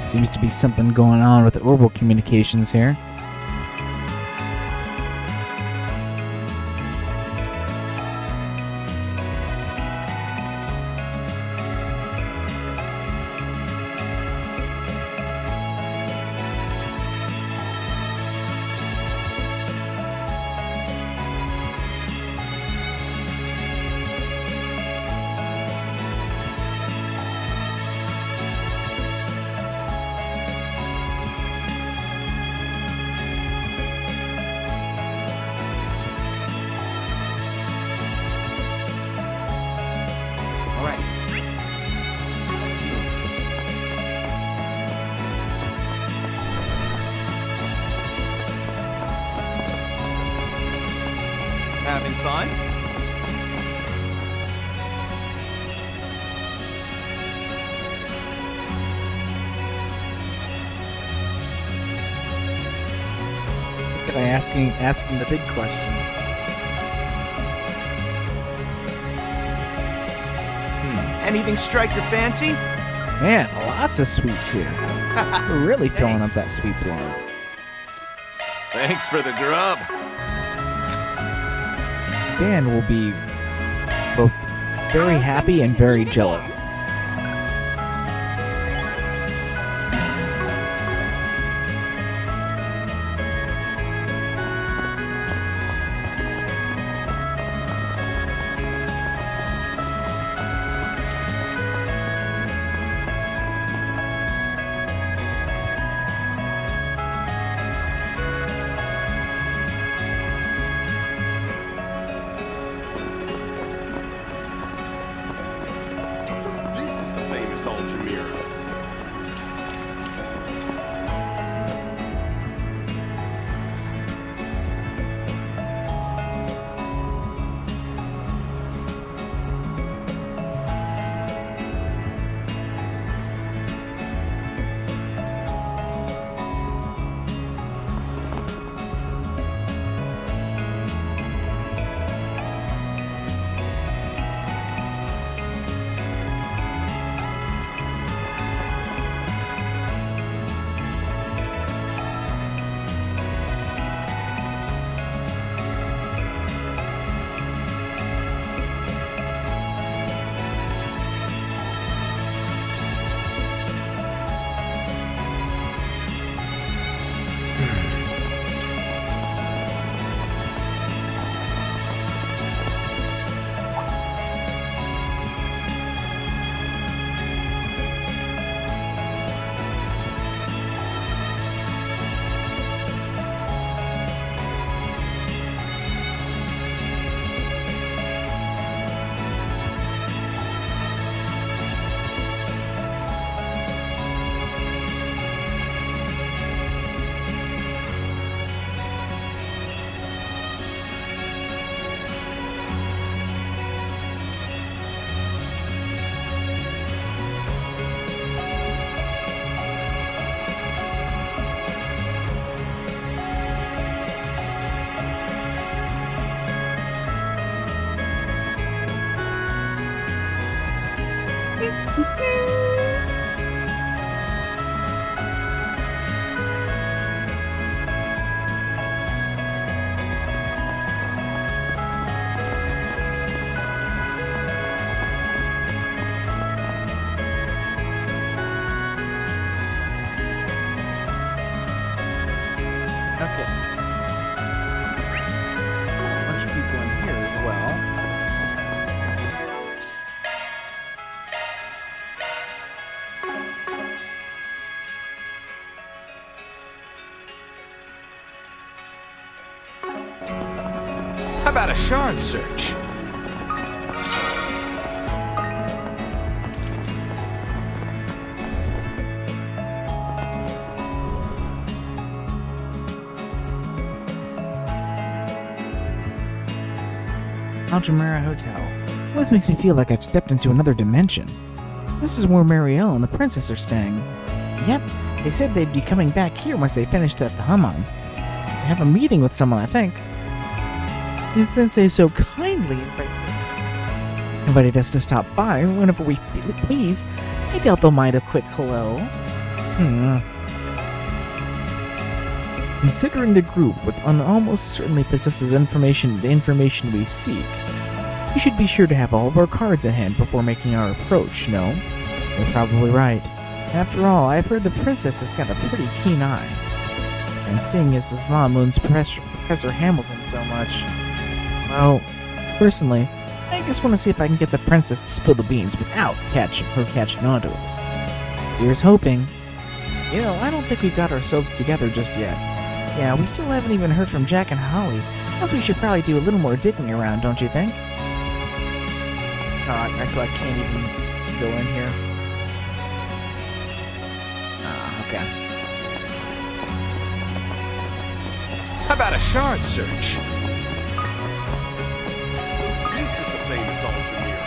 Seems to be something going on with the orbital communications here. Having fun? This guy asking the big questions. Anything strike your fancy? Man, lots of sweets here. We're really filling up that sweet blog. Thanks for the grub. Dan will be both very happy and very jealous. So this is the famous Ultra Mirror. Okay. A bunch of people in here as well. How about a shard search? Altamira Hotel. Always makes me feel like I've stepped into another dimension. This is where Marielle and the princess are staying. Yep, they said they'd be coming back here once they finished at the Hammam. To have a meeting with someone, I think. And since they so kindly invited us to stop by whenever we please, I doubt they'll mind a quick hello. Considering the group with almost certainly possesses the information we seek, we should be sure to have all of our cards at hand before making our approach, no? You're probably right. After all, I've heard the princess has got a pretty keen eye. And seeing as Islam moons Professor Hamilton so much, well, personally, I just want to see if I can get the princess to spill the beans without her catching on to us. Here's hoping. You know, I don't think we've got ourselves together just yet. Yeah, we still haven't even heard from Jack and Holly. Plus, we should probably do a little more digging around, don't you think? So I can't even go in here. Okay. How about a shard search? So this is the famous Altamira.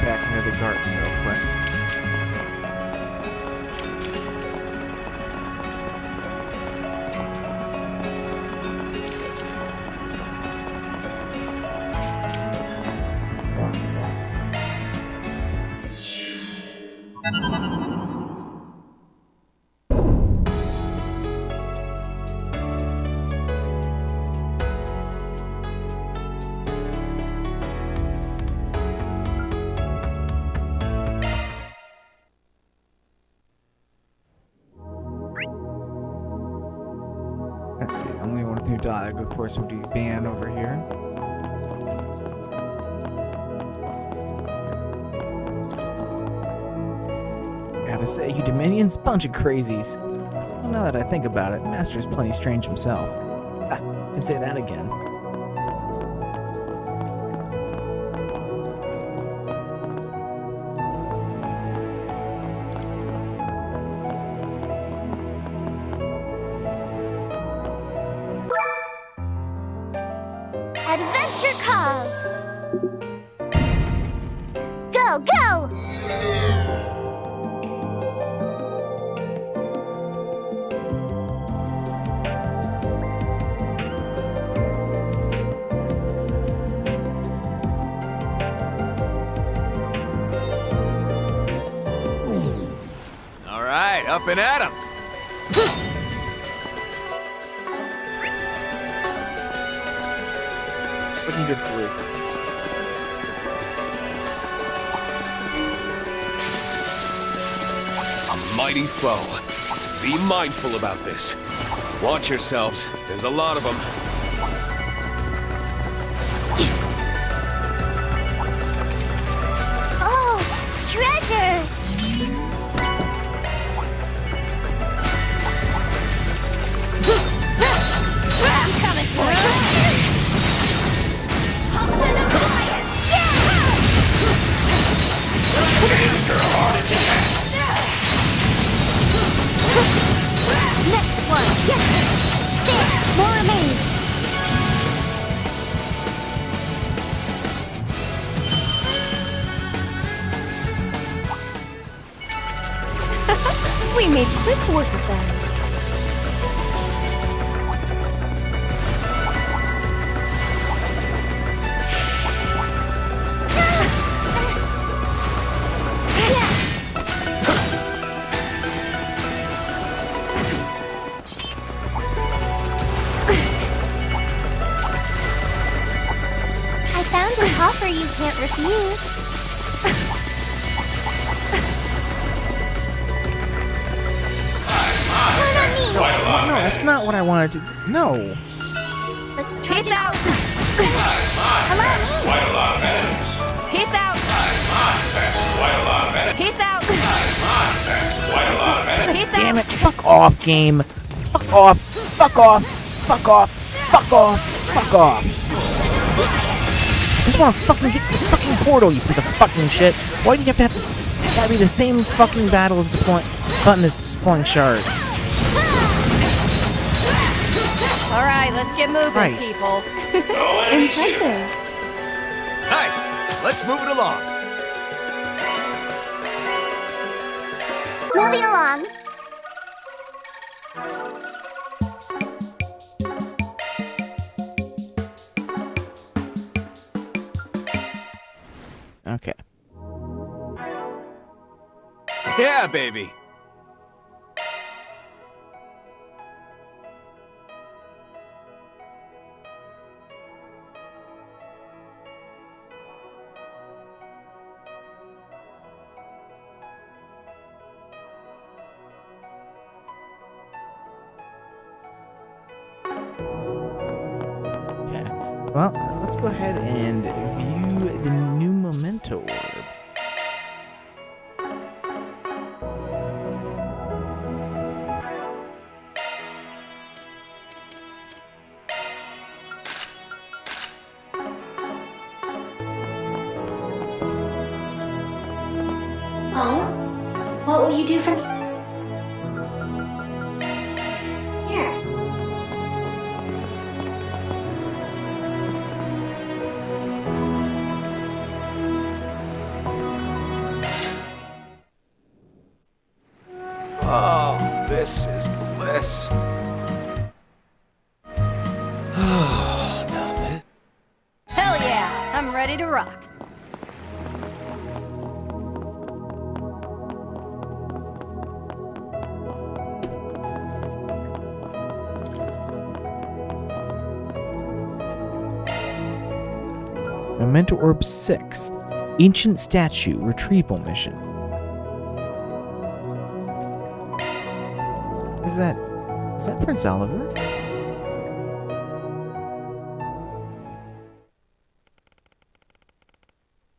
Back near the garden real quick. Let's see, only one through dialogue, of course, would be Van over here. Gotta say, you Dominions, bunch of crazies. Well, now that I think about it, Master's plenty strange himself. Can say that again. Adventure calls! Go, go! All right, up and at 'em. Looking good, Celeste. A mighty foe. Be mindful about this. Watch yourselves. There's a lot of them. Oh, treasure! I'm coming for you! Next one! Yes! There! More remains! made quick work of them. I found an offer you can't refuse. No, that's not what I wanted to do. No. Let's Peace out. Allow me. Peace out. Peace out. Peace Damn out. it. Fuck off, game. Fuck off. Fuck off. Fuck off. Fuck off. Fuck off. I just want to fucking get to the fucking portal, you piece of fucking shit. Why do you have to gotta be the same fucking battle as button as deploying shards? All right, let's get moving, Christ. people. Impressive. Nice. Let's move it along. Moving along. Okay. Yeah, baby. Okay. Well, let's go ahead and view the new memento orb. Oh? What will you do for me? Here. Oh, this is bliss. Now this. Hell yeah, I'm ready to rock. Memento Orb 6th. Ancient Statue Retrieval Mission. Is that Prince Oliver?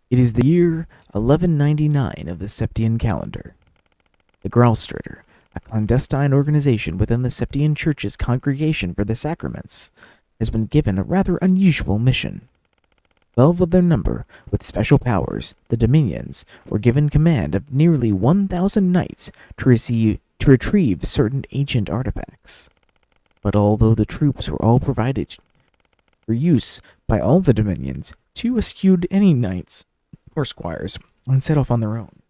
It is the year 1199 of the Septian calendar. The Graustrader, a clandestine organization within the Septian Church's Congregation for the Sacraments, has been given a rather unusual mission. 12 of their number, with special powers, the Dominions, were given command of nearly 1,000 knights to retrieve certain ancient artifacts. But although the troops were all provided for use by all the Dominions, two eschewed any knights or squires and set off on their own.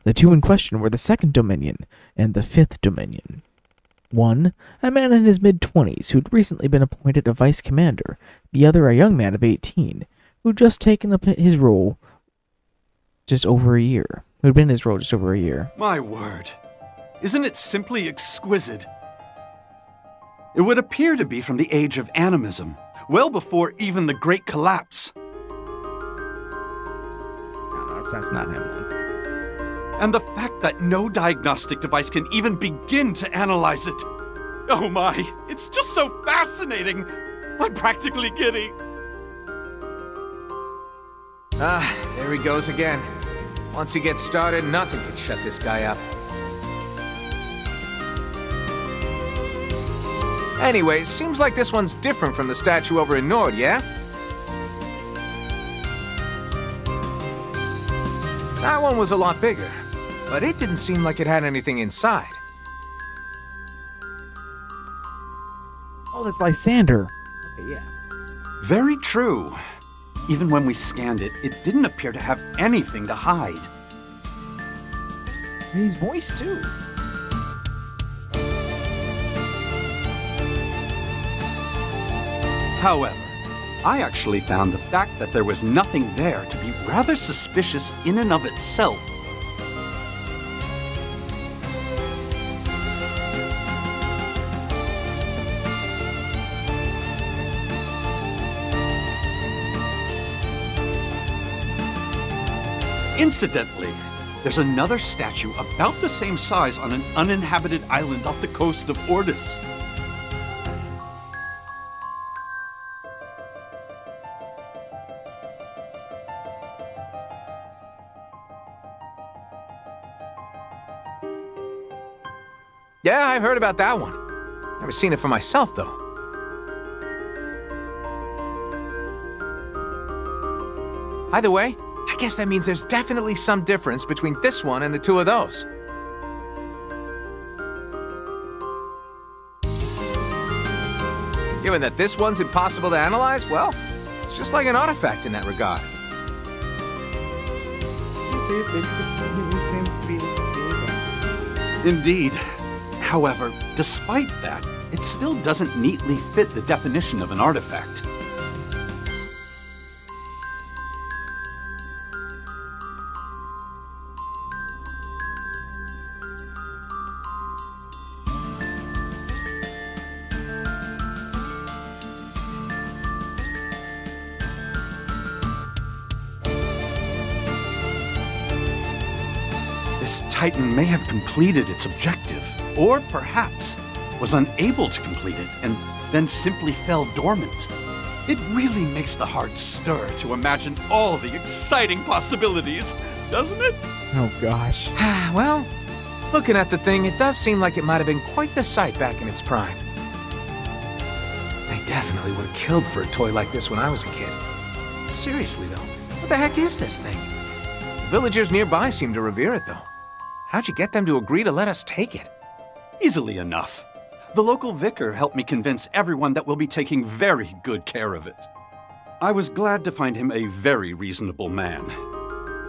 The two in question were the Second Dominion and the Fifth Dominion. One, a man in his mid-20s who'd recently been appointed a vice commander, the other a young man of 18, who'd just taken up his role just over a year. Who'd been in his role just over a year. My word. Isn't it simply exquisite? It would appear to be from the age of animism, well before even the Great Collapse. No, that's not him then. And the fact that no diagnostic device can even begin to analyze it. Oh my, it's just so fascinating. I'm practically giddy. There he goes again. Once he gets started, nothing can shut this guy up. Anyways, seems like this one's different from the statue over in Nord, yeah? That one was a lot bigger, but it didn't seem like it had anything inside. Oh, that's Lysander. Okay, yeah. Very true. Even when we scanned it, it didn't appear to have anything to hide. He's moist too. However, I actually found the fact that there was nothing there to be rather suspicious in and of itself. Incidentally, there's another statue about the same size on an uninhabited island off the coast of Ordis. Yeah, I've heard about that one. Never seen it for myself, though. Either way, I guess that means there's definitely some difference between this one and the two of those. Given that this one's impossible to analyze, well, it's just like an artifact in that regard. Indeed. However, despite that, it still doesn't neatly fit the definition of an artifact. This Titan may have completed its objective, or perhaps was unable to complete it and then simply fell dormant. It really makes the heart stir to imagine all the exciting possibilities, doesn't it? Oh gosh. Well, looking at the thing, it does seem like it might have been quite the sight back in its prime. I definitely would have killed for a toy like this when I was a kid. Seriously, though, what the heck is this thing? The villagers nearby seem to revere it, though. How'd you get them to agree to let us take it? Easily enough. The local vicar helped me convince everyone that we'll be taking very good care of it. I was glad to find him a very reasonable man.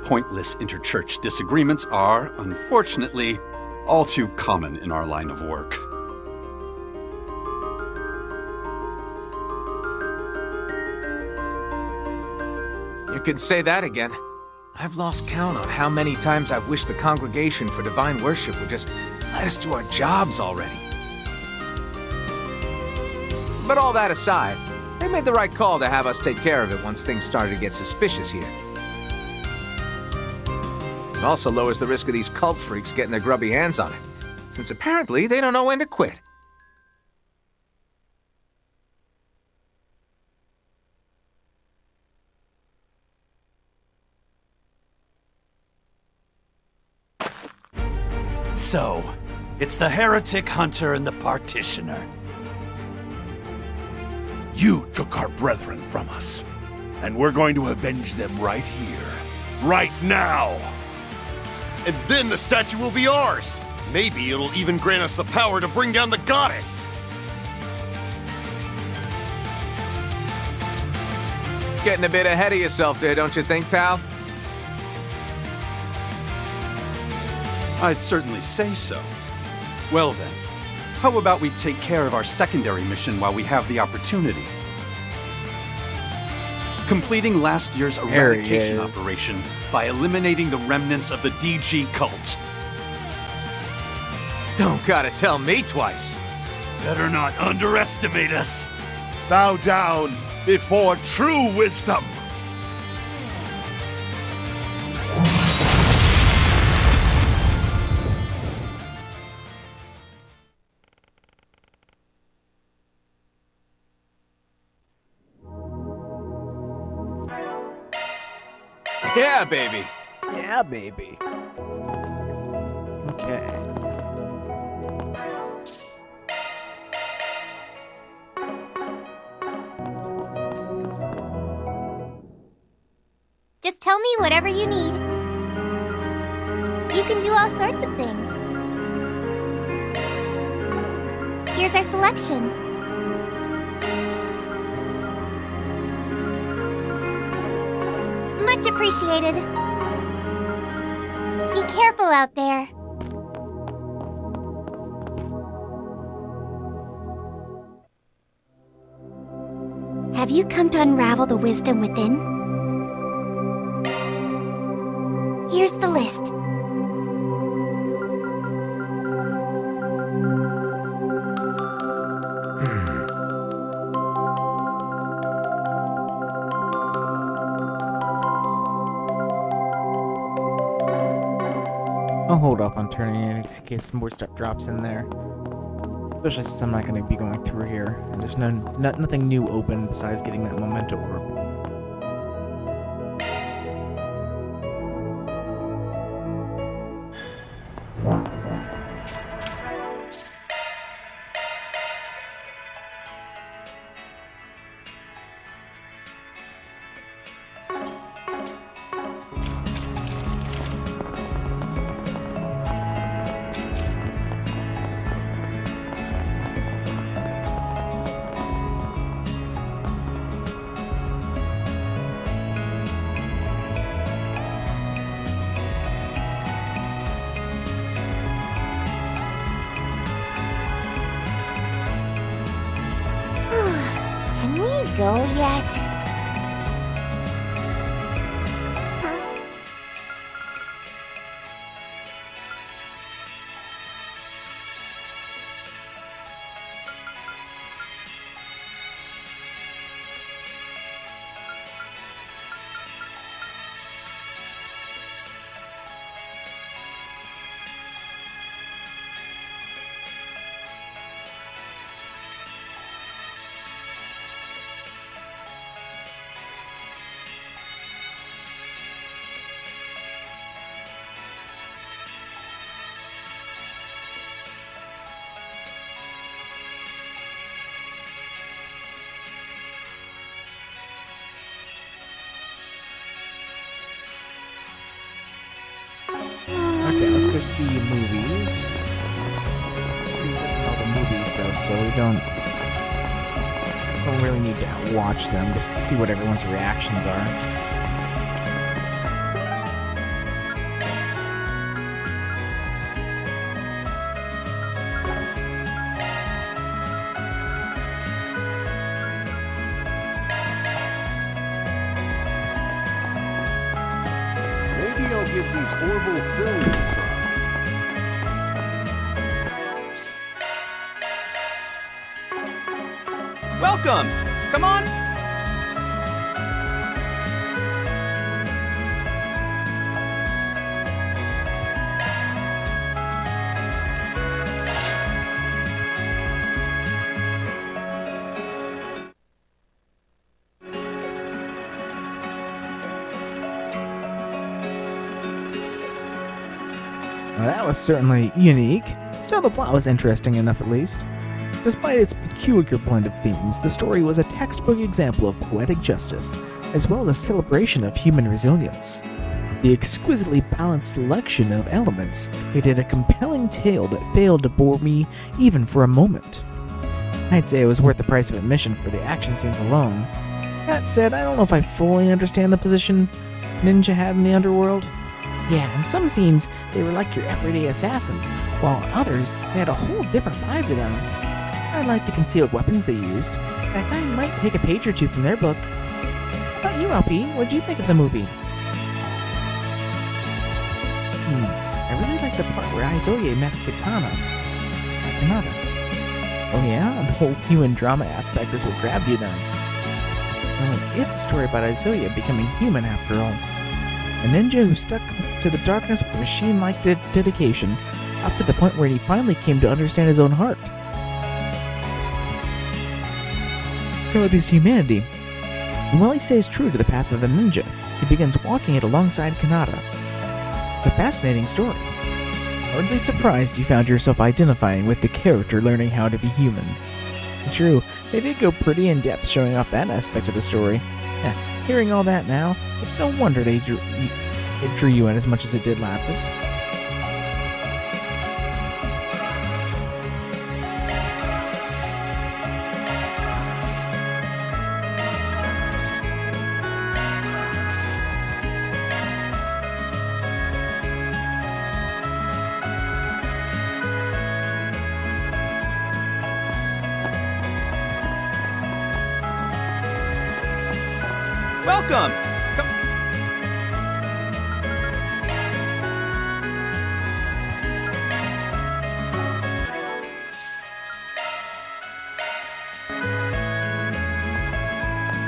Pointless interchurch disagreements are, unfortunately, all too common in our line of work. You could say that again. I've lost count on how many times I've wished the Congregation for Divine Worship would just let us do our jobs already. But all that aside, they made the right call to have us take care of it once things started to get suspicious here. It also lowers the risk of these cult freaks getting their grubby hands on it, since apparently they don't know when to quit. So, it's the heretic hunter and the partitioner. You took our brethren from us, and we're going to avenge them right here, right now. And then the statue will be ours. Maybe it'll even grant us the power to bring down the goddess. Getting a bit ahead of yourself there, don't you think, pal? I'd certainly say so. Well then, how about we take care of our secondary mission while we have the opportunity? Completing last year's eradication operation by eliminating the remnants of the DG cult. Don't gotta tell me twice. Better not underestimate us. Bow down before true wisdom. Yeah, baby. Yeah, baby. Okay. Just tell me whatever you need. You can do all sorts of things. Here's our selection. Much appreciated. Be careful out there. Have you come to unravel the wisdom within? Here's the list. I'll hold off on turning in case some more stuff drops in there. Especially since I'm not going to be going through here, and there's nothing new open besides getting that memento orb. Can we go yet? Okay, let's go see movies. We did all the movies though, so we don't really need to watch them, just see what everyone's reactions are. Maybe I'll give these horrible films a try. Welcome! Come on! Well, that was certainly unique. Still, the plot was interesting enough at least. Despite its peculiar blend of themes, the story was a textbook example of poetic justice, as well as a celebration of human resilience. The exquisitely balanced selection of elements made it a compelling tale that failed to bore me even for a moment. I'd say it was worth the price of admission for the action scenes alone. That said, I don't know if I fully understand the position Ninja had in the underworld. Yeah, in some scenes, they were like your everyday assassins, while in others, they had a whole different vibe to them. I liked the concealed weapons they used. In fact, I might take a page or two from their book. How about you, LP? What'd you think of the movie? I really liked the part where Aizoye met Kanata. Oh yeah? The whole human drama aspect is what grabbed you then. Well, it is a story about Aizoye becoming human after all. A ninja who stuck to the darkness with machine-like dedication, up to the point where he finally came to understand his own heart. With his humanity, and while he stays true to the path of the ninja, he begins walking it alongside Kanata. It's a fascinating story. Hardly surprised you found yourself identifying with the character learning how to be human. True, they did go pretty in-depth showing off that aspect of the story. Yeah, hearing all that now, it's no wonder it drew you in as much as it did Lapis. Welcome! Come.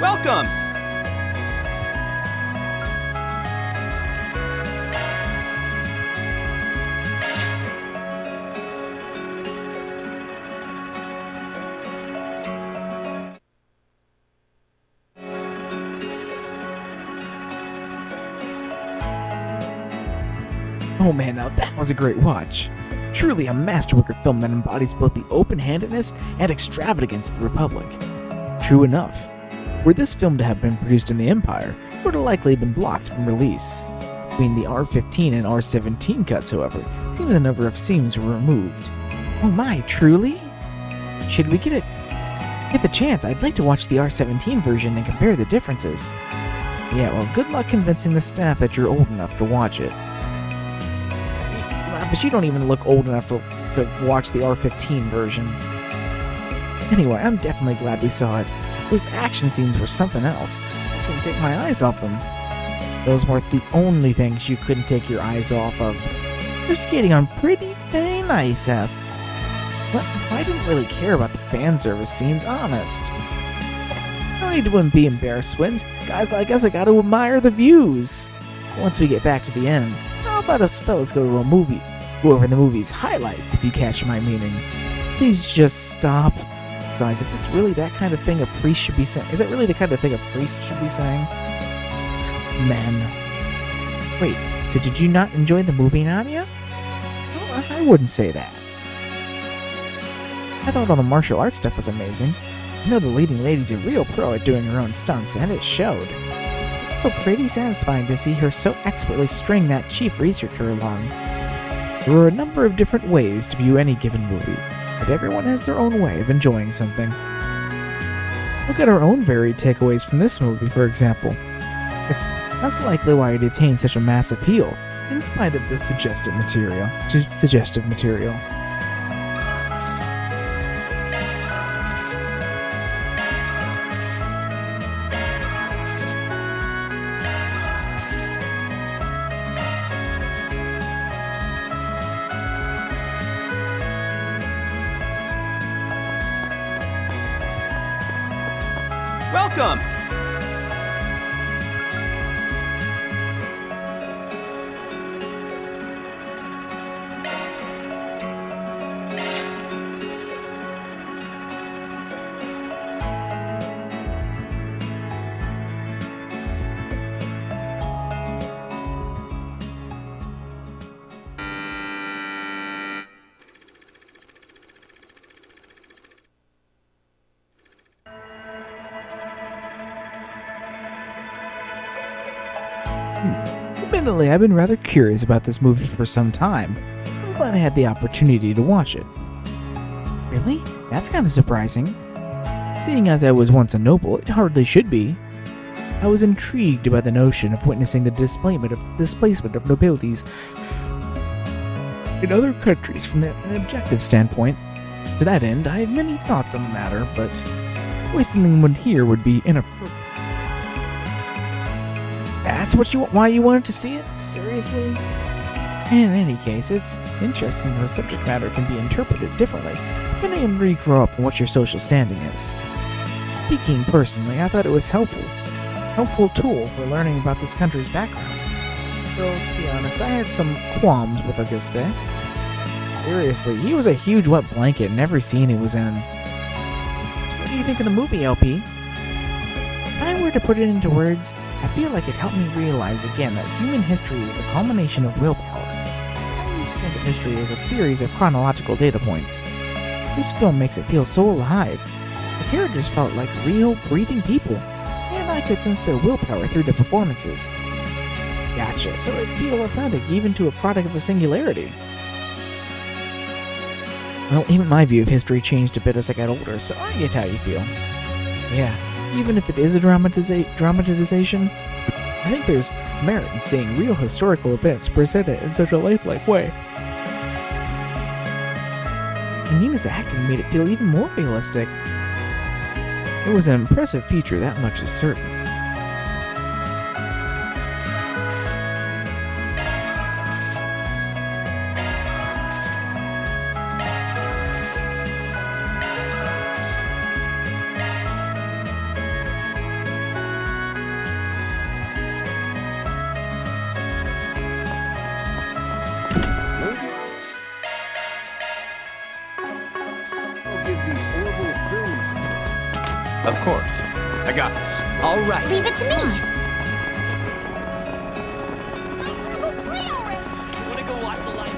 Welcome! Oh man, now that was a great watch. Truly a masterwork of film that embodies both the open-handedness and extravagance of the Republic. True enough, were this film to have been produced in the Empire, it would have likely been blocked from release. Between the R15 and R17 cuts, however, it seems a number of scenes were removed. Oh my, truly? Should we get the chance, I'd like to watch the R17 version and compare the differences. Yeah, well, good luck convincing the staff that you're old enough to watch it. But you don't even look old enough to watch the R15 version. Anyway, I'm definitely glad we saw it. Those action scenes were something else. I couldn't take my eyes off them. Those weren't the only things you couldn't take your eyes off of. You're skating on pretty thin ice. But I didn't really care about the fan service scenes, honest. No need to be embarrassed, Swins. Guys like us, I gotta admire the views. Once we get back to the end, how about us fellas go to a movie? Go over the movie's highlights, if you catch my meaning. Please just stop. Besides, if it's really that kind of thing a priest should be saying, is that really the kind of thing a priest should be saying? Man. Wait, so did you not enjoy the movie, Nadia? Well, I wouldn't say that. I thought all the martial arts stuff was amazing. I know the leading lady's a real pro at doing her own stunts, and it showed. It's also pretty satisfying to see her so expertly string that chief researcher along. There are a number of different ways to view any given movie, but everyone has their own way of enjoying something. Look at our own varied takeaways from this movie, for example. That's likely why it attained such a mass appeal, in spite of the suggestive material. Welcome! Admittedly, I've been rather curious about this movie for some time. I'm glad I had the opportunity to watch it. Really? That's kind of surprising. Seeing as I was once a noble, it hardly should be. I was intrigued by the notion of witnessing the displacement of nobilities in other countries from an objective standpoint. To that end, I have many thoughts on the matter, but voicing them here would be inappropriate. That's why you wanted to see it? Seriously? In any case, it's interesting that the subject matter can be interpreted differently, depending on where you grow up and what your social standing is. Speaking personally, I thought it was helpful tool for learning about this country's background. Though, to be honest, I had some qualms with Auguste. Seriously, he was a huge wet blanket in every scene he was in. So what do you think of the movie, LP? If I were to put it into words, I feel like it helped me realize again that human history is the culmination of willpower. I used to think of history as a series of chronological data points. This film makes it feel so alive. The characters felt like real, breathing people, and I could sense their willpower through the performances. Gotcha, so it feel authentic even to a product of a singularity. Well, even my view of history changed a bit as I got older, so I get how you feel. Yeah, even if it is a dramatization, I think there's merit in seeing real historical events presented in such a lifelike way. And Nina's acting made it feel even more realistic. It was an impressive feature, that much is certain. course. I got this. All right. Leave it to me. I want to go watch the light.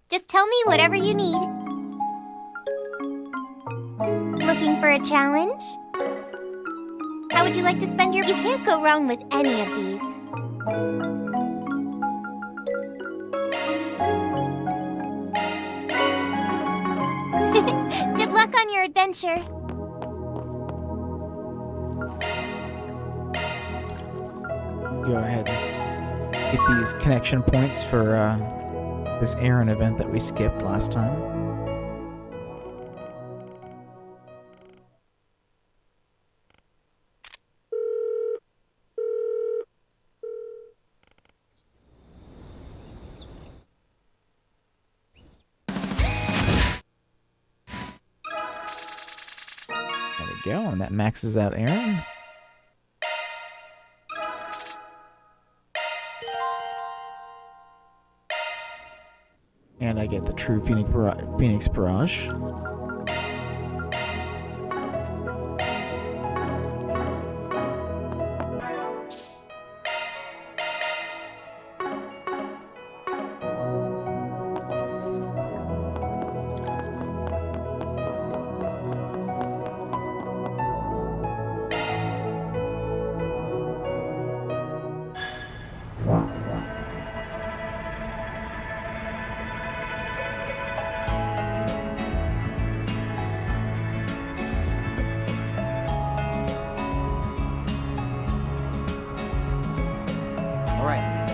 Just tell me whatever you need. Looking for a challenge? How would you like to spend your... You can't go wrong with any of these. Good luck on your adventure. Go ahead and get these connection points for this Aaron event that we skipped last time. There we go, and that maxes out Aaron. And I get the true Phoenix Barrage.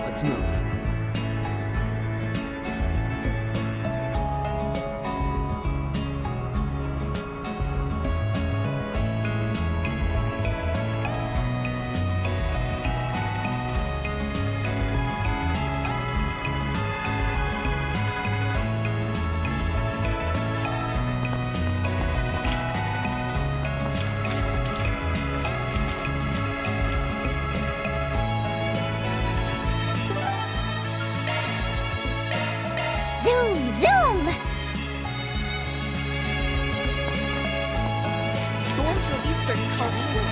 Let's move. Zoom, zoom! Storms release their culture.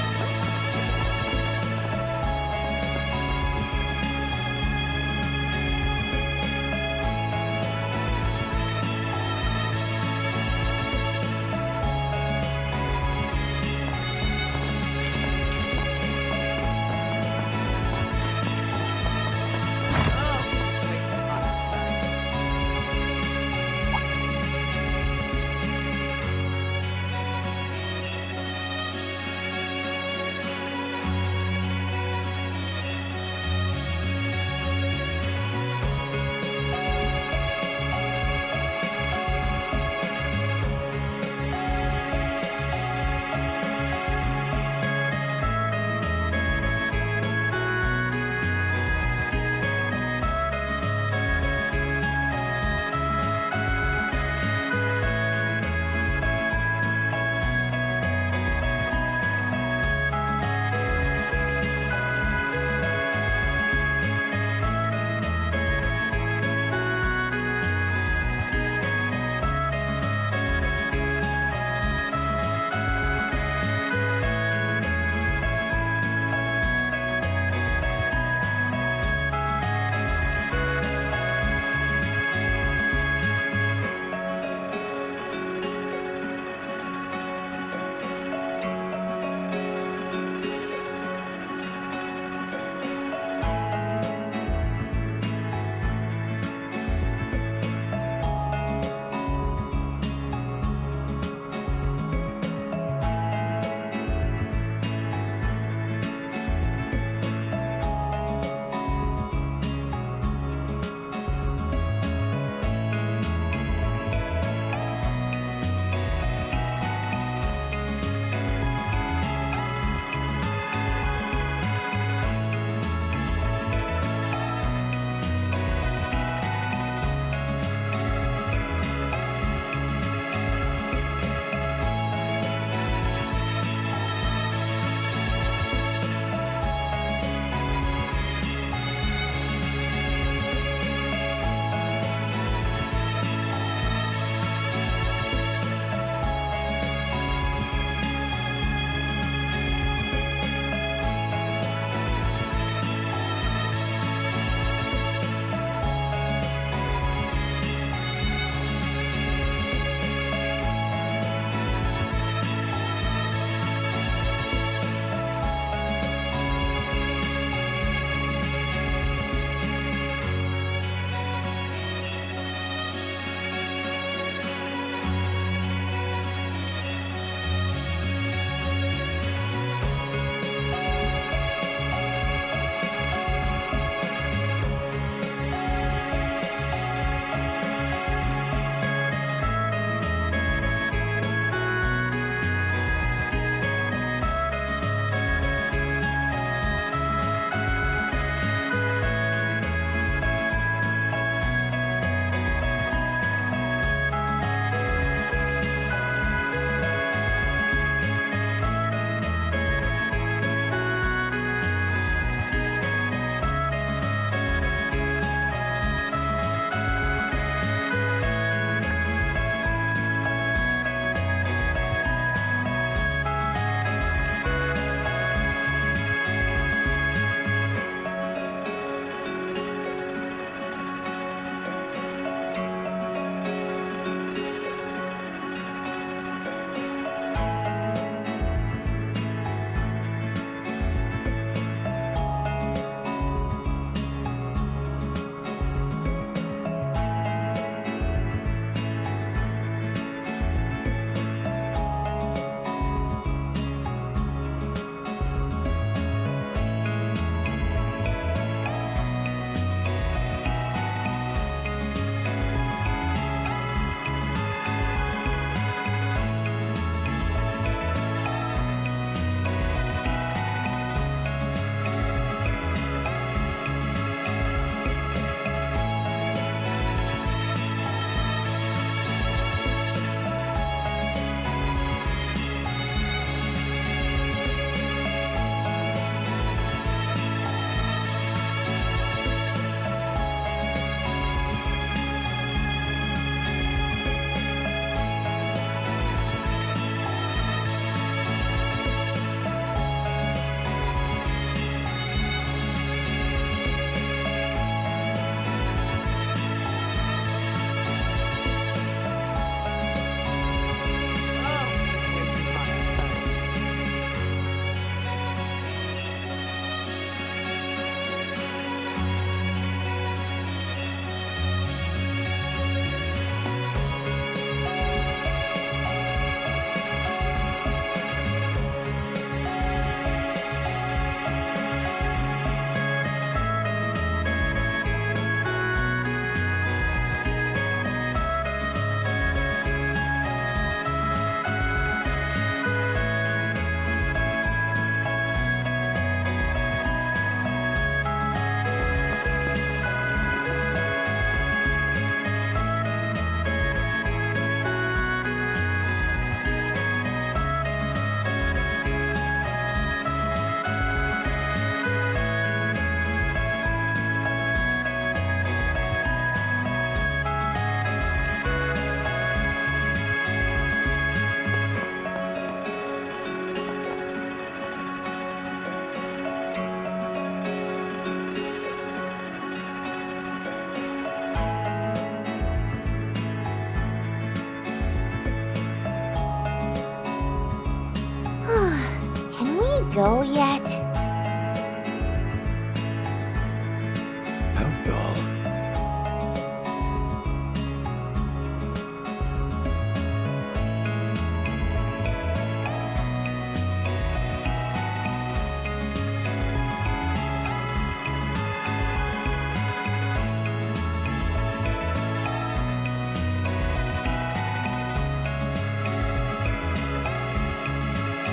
go yet? How dull.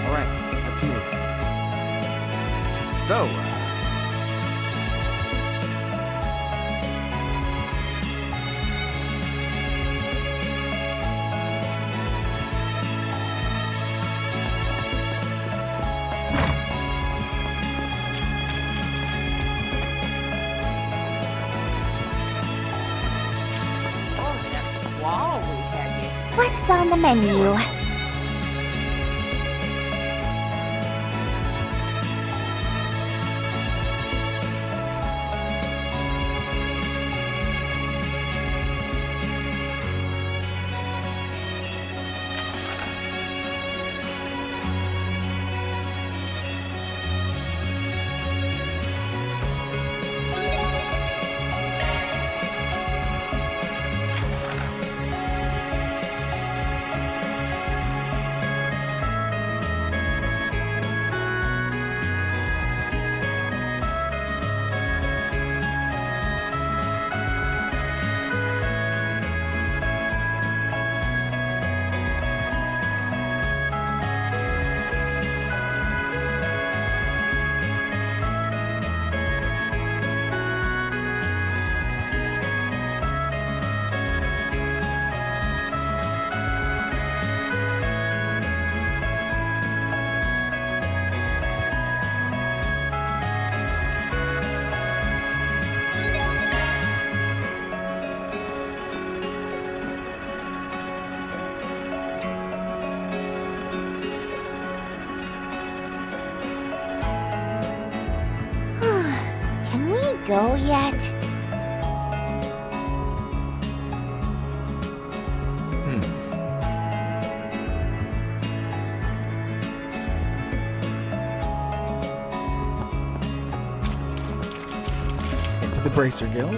Alright, let's move. So, Oh, that swallow we had yesterday. What's on the menu? Can we go yet? Into the Bracer Guild.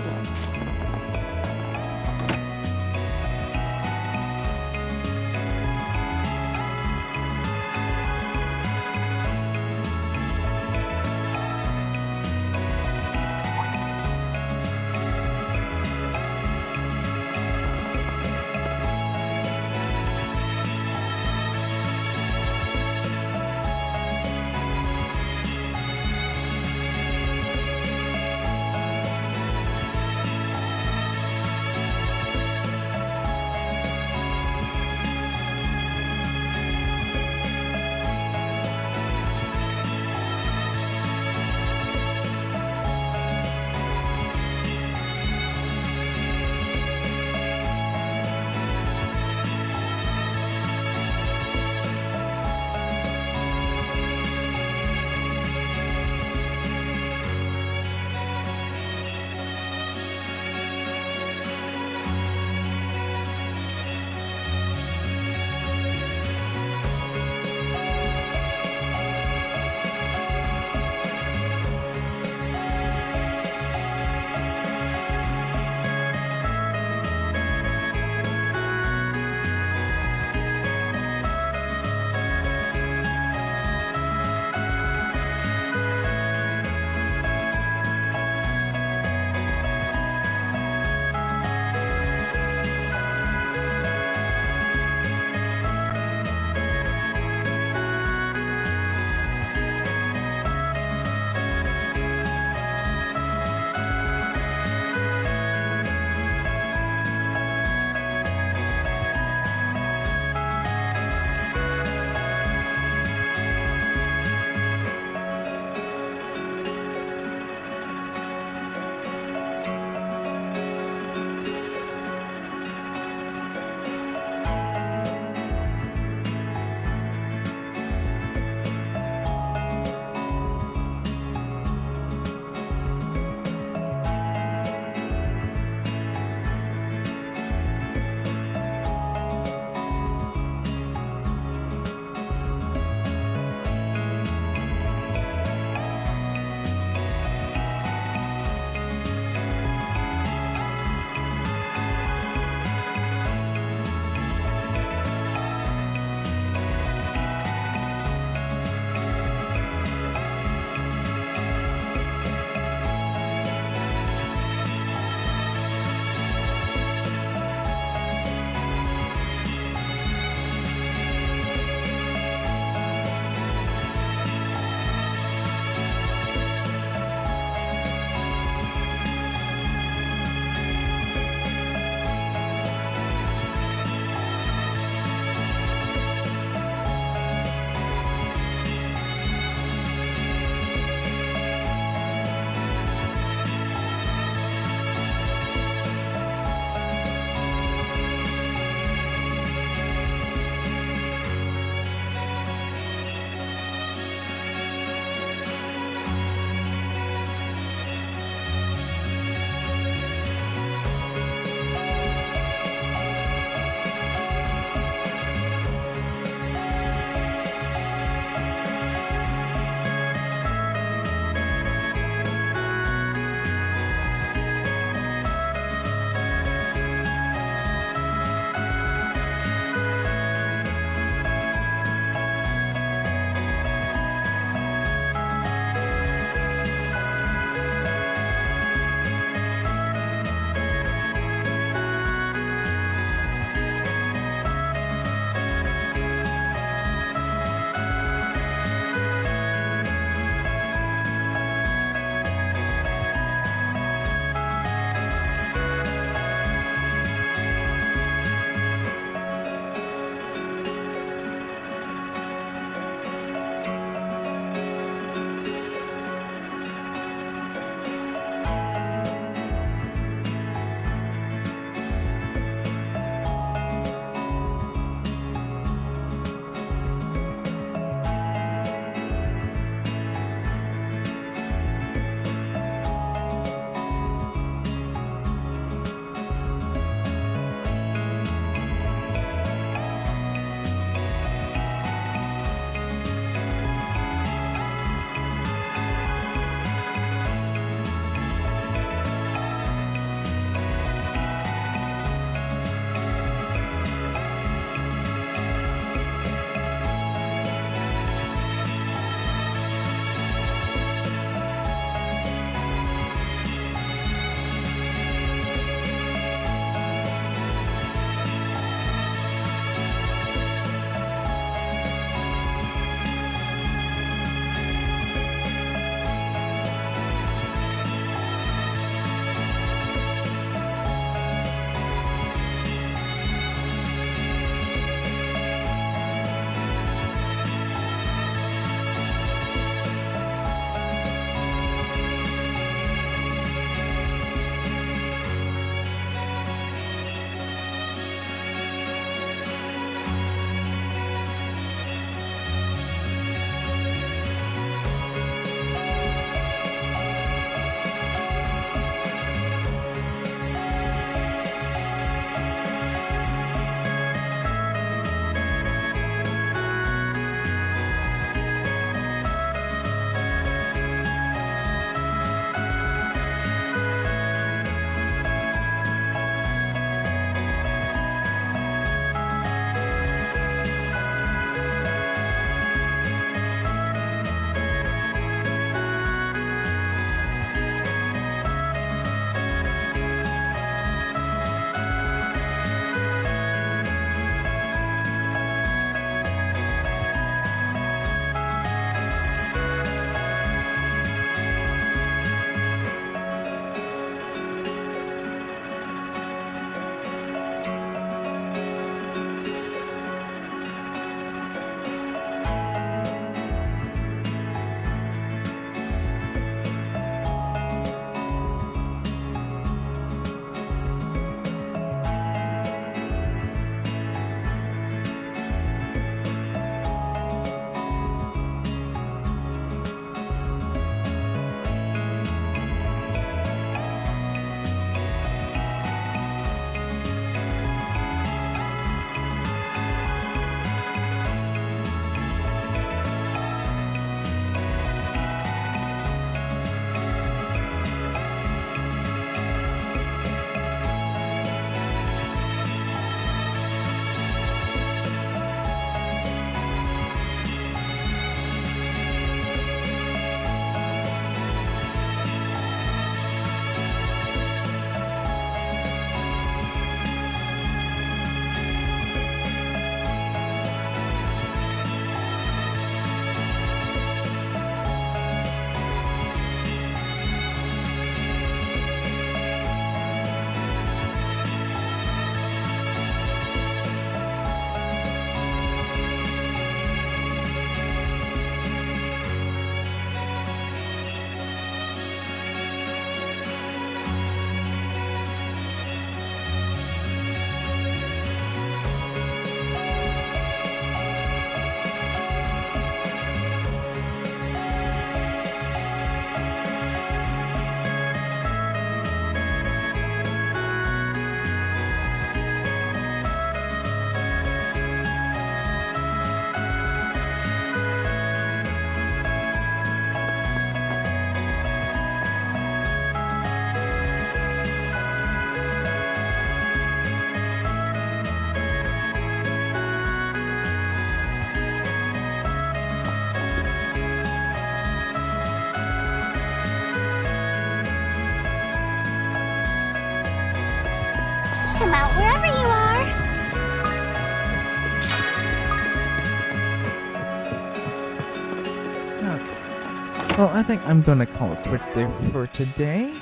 Well, I think I'm gonna call it quits there for today.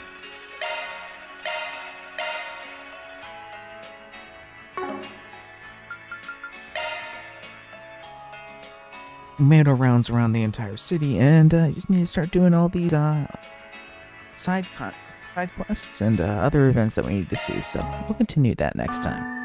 We made our rounds around the entire city, and just need to start doing all these side quests and other events that we need to see. So we'll continue that next time.